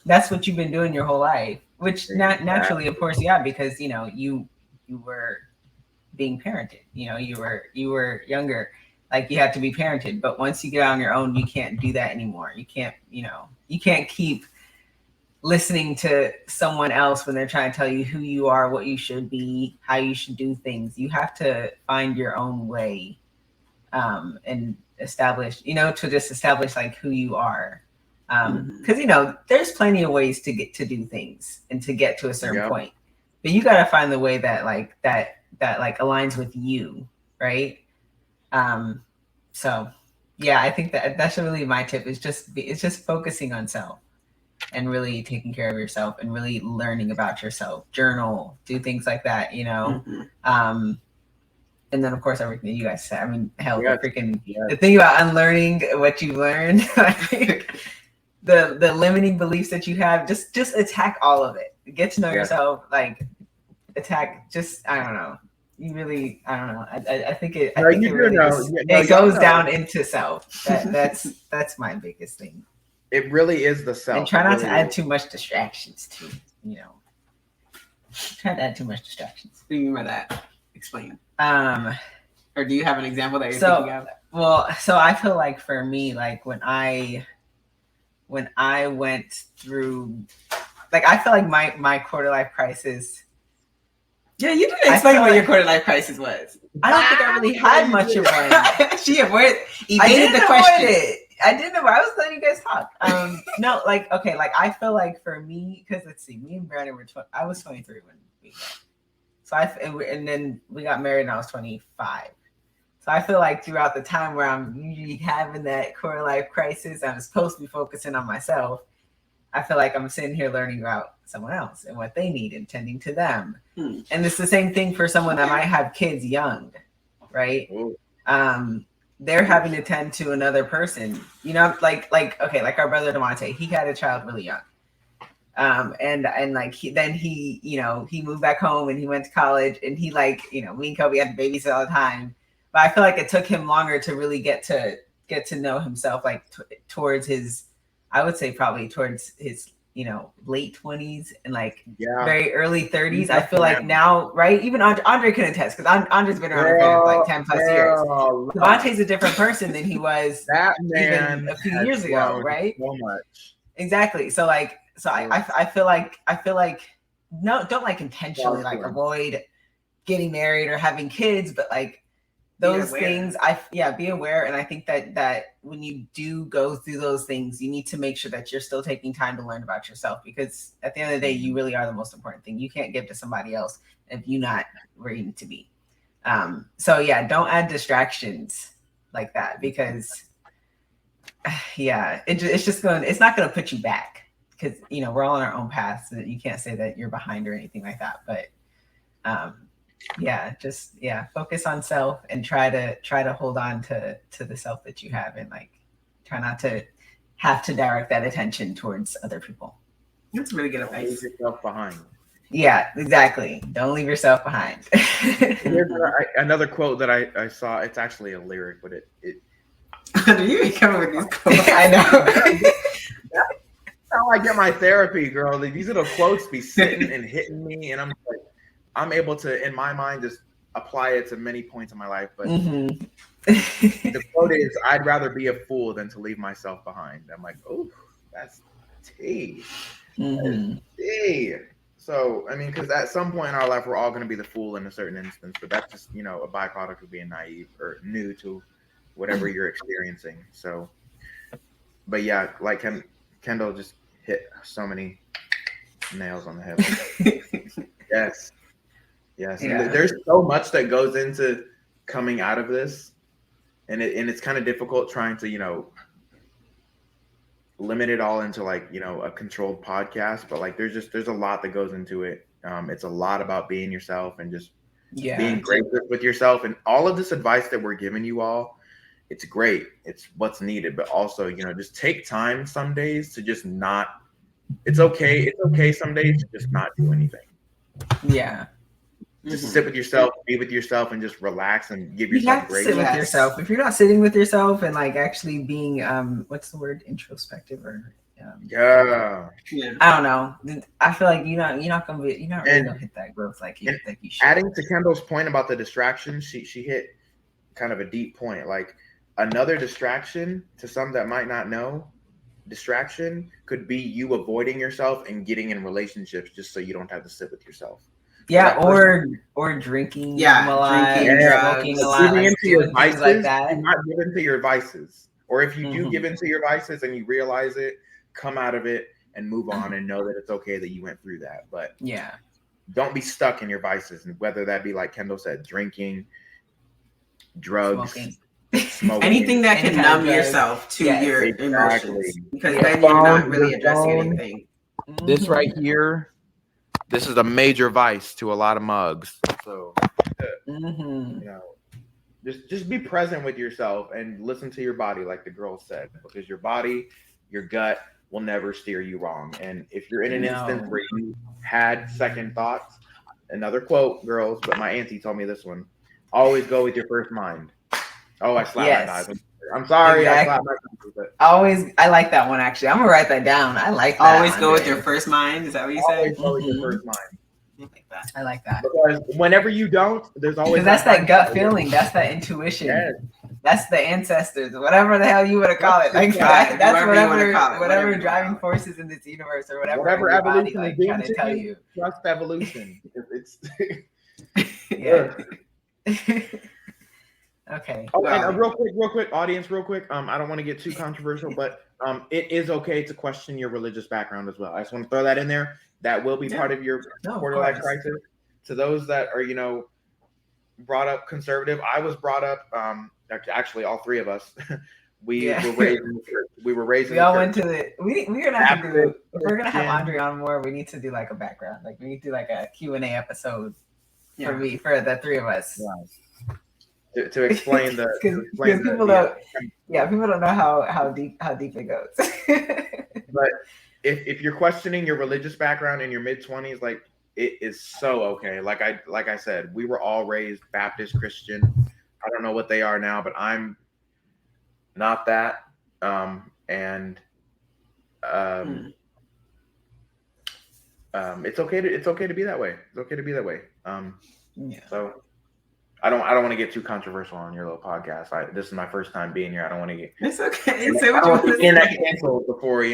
that's what you've been doing your whole life, which naturally, of course, because you were being parented, you were younger. Like you have to be parented, but once you get out on your own, you can't do that anymore. You can't, you can't keep listening to someone else when they're trying to tell you who you are, what you should be, how you should do things. You have to find your own way, and establish, to just establish like who you are. Because there's plenty of ways to get to do things and to get to a certain point, but you got to find the way that like aligns with you, right? So yeah, I think that's really my tip, is just focusing on self and really taking care of yourself and really learning about yourself. Journal, do things like that, and then of course everything you guys said. I mean, hell, the thing about unlearning what you learned, like, the limiting beliefs that you have, just attack all of it. Get to know yourself, like attack. Just I don't know. You really, I don't know. I think it goes down into self. That's my biggest thing. It really is the self. And try not to add too much distractions too. Try to add too much distractions. What do you mean by that? Explain. Or do you have an example that you're thinking of? Well, so I feel like for me, like when I went through, like I feel like my quarter life crisis. Yeah, you didn't explain what your quarter life crisis was. I don't think I really had much of one. She evaded the question. I didn't know. I was letting you guys talk. No, like, okay, like I feel like for me, because let's see, me and Brandon were I was 23 when we met. So and then we got married and I was 25. So I feel like throughout the time where I'm usually having that quarter life crisis, I'm supposed to be focusing on myself. I feel like I'm sitting here learning about someone else and what they need and tending to them. And it's the same thing for someone that might have kids young, right? They're having to tend to another person, like our brother Demonte, he had a child really young. And like he moved back home and he went to college, and he me and Kobe had to babysit all the time. But I feel like it took him longer to really get to know himself, like towards his, I would say probably towards his, late 20s and very early 30s. I feel like now, right? Even Andre can attest, because Andre's been around for like 10 plus years. Devontae's a different person than he was even a few years ago, right? So much. Exactly. So I feel like no, don't like intentionally like avoid getting married or having kids, but like those things, be aware. And I think that when you do go through those things, you need to make sure that you're still taking time to learn about yourself, because at the end of the day, you really are the most important thing. You can't give to somebody else if you're not where you need to be. So yeah, don't add distractions like that, because it's not going to put you back, because we're all on our own paths, so that you can't say that you're behind or anything like that. But just focus on self and try to hold on to the self that you have, and like try not to have to direct that attention towards other people. That's really good advice. Leave yourself behind. Yeah, exactly. Don't leave yourself behind. Another quote that I saw. It's actually a lyric, but it Do you come up with these quotes? I know. That's how I get my therapy, girl. These little quotes be sitting and hitting me, and I'm able to, in my mind, just apply it to many points in my life. But the quote is, "I'd rather be a fool than to leave myself behind." I'm like, oh, that's tea. That's tea. So, I mean, because at some point in our life, we're all going to be the fool in a certain instance, but that's just, a byproduct of being naive or new to whatever you're experiencing. So, but yeah, like Kendall just hit so many nails on the head. Yes. Yeah. There's so much that goes into coming out of this, and it's kind of difficult trying to, limit it all into like, a controlled podcast, but like there's a lot that goes into it. It's a lot about being yourself and just being gracious with yourself, and all of this advice that we're giving you all, it's great. It's what's needed, but also, just take time some days to just not, it's okay some days to just not do anything. Yeah. Just sit with yourself, be with yourself, and just relax and give yourself grace. Sit with yourself. If you're not sitting with yourself and like actually being what's the word, introspective or yeah. I don't know. I feel like you're not really gonna hit that growth like you should. Adding to Kendall's point about the distractions, she hit kind of a deep point. Like another distraction to some that might not know, distraction could be you avoiding yourself and getting in relationships just so you don't have to sit with yourself. Yeah, or drinking, smoking a lot, giving into your vices, like that. Do not give into your vices. Or if you do give into your vices and you realize it, come out of it and move on and know that it's okay that you went through that. But don't be stuck in your vices, and whether that be like Kendall said, drinking, drugs, smoking, anything that can numb yourself to your emotions, because then you're not really addressing anything. This right here. This is a major vice to a lot of mugs. So, just be present with yourself and listen to your body, like the girl said, because your body, your gut will never steer you wrong. And if you're in an instance where you had second thoughts, another quote, girls, but my auntie told me this one: always go with your first mind. Oh, I slapped my eyes. I'm sorry. Exactly. I slapped my eyes. I like that one, actually. I'm going to write that down. I like that. Always go with your first mind. Is that what you said? Always go with your first mind. I like that. Because whenever you don't, there's always that's that gut feeling. That's that intuition. Yes. That's the ancestors. Whatever the hell you want to call it. Like that's whatever driving forces in this universe or whatever evolution body, is trying to tell you. Trust evolution. It's yeah. Okay. Oh, and real quick, audience, real quick. I don't want to get too controversial, but it is okay to question your religious background as well. I just want to throw that in there. That will be part of your quarter life crisis. To those that are, brought up conservative, I was brought up. Actually, all three of us, we were raised in the church. We were raised. We all went to the. We're gonna have to do. If we're gonna have Andre on more, we need to do like a background. Like we need to do like a Q&A episode for the three of us. Yeah. To explain the because people don't know how deep it goes. But if you're questioning your religious background in your mid-20s, like it is so okay. Like I said, we were all raised Baptist Christian. I don't know what they are now, but I'm not that. It's okay to be that way. It's okay to be that way. So I don't want to get too controversial on your little podcast. This is my first time being here. I don't want to get. It's okay. Say what you want to say. Internet canceled before,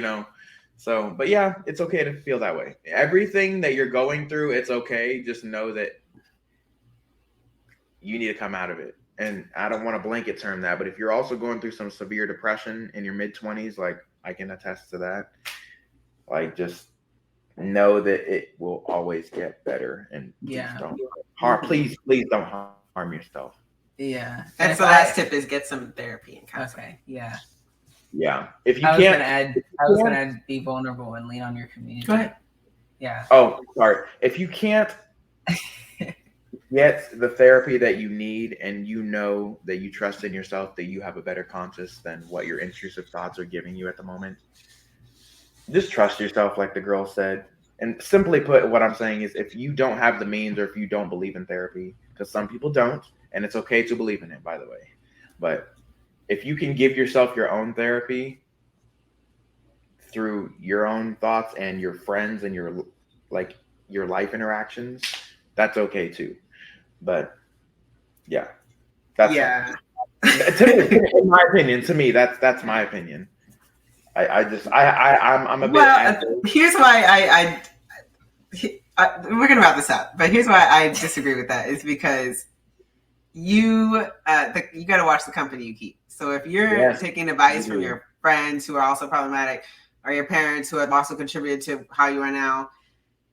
So, but yeah, it's okay to feel that way. Everything that you're going through, it's okay. Just know that you need to come out of it. And I don't want to blanket term that, but if you're also going through some severe depression in your mid-20s, like I can attest to that. Like just know that it will always get better. And please don't harm yourself. Yeah. That's the last tip is get some therapy and counseling. Okay. Yeah. Yeah. If you I can't was gonna add be vulnerable and lean on your community. Go ahead. Yeah. Oh, sorry. If you can't get the therapy that you need, and you know that you trust in yourself, that you have a better conscience than what your intrusive thoughts are giving you at the moment. Just trust yourself, like the girl said. And simply put, what I'm saying is, if you don't have the means, or if you don't believe in therapy, because some people don't, and it's okay to believe in it, by the way. But if you can give yourself your own therapy through your own thoughts and your friends and your life interactions, that's okay too. But yeah, that's to me, in my opinion. To me, that's my opinion. I'm a bit. Here's why we're gonna wrap this up, but here's why I disagree with that is because you got to watch the company you keep. So if you're taking advice from your friends who are also problematic, or your parents who have also contributed to how you are now,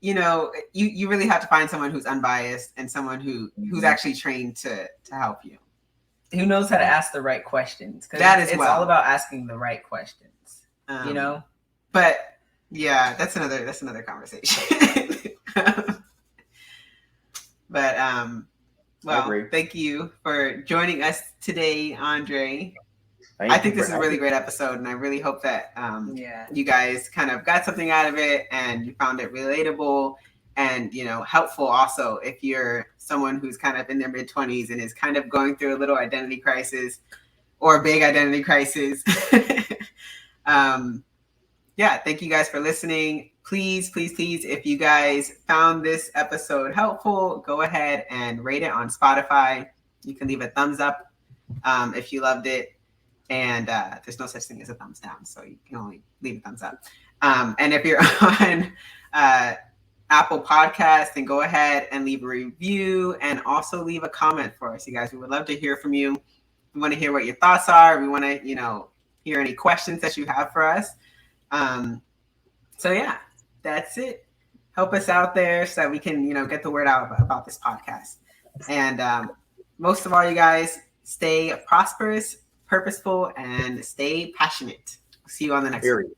you really have to find someone who's unbiased and someone who's actually trained to help you. Who knows how to ask the right questions? Because it's all about asking the right questions. But yeah, that's another conversation. But well, thank you for joining us today, Andre. I think this is a really great episode, and I really hope that you guys kind of got something out of it, and you found it relatable and helpful. Also, if you're someone who's kind of in their mid-20s and is kind of going through a little identity crisis or a big identity crisis. Yeah, thank you guys for listening. Please, if you guys found this episode helpful, go ahead and rate it on Spotify. You can leave a thumbs up if you loved it. And there's no such thing as a thumbs down, so you can only leave a thumbs up. And if you're on Apple Podcasts, then go ahead and leave a review and also leave a comment for us, you guys. We would love to hear from you. We want to hear what your thoughts are. We want to, hear any questions that you have for us. So yeah, that's it. Help us out there so that we can, get the word out about this podcast. And most of all, you guys, stay prosperous, purposeful, and stay passionate. See you on the next one.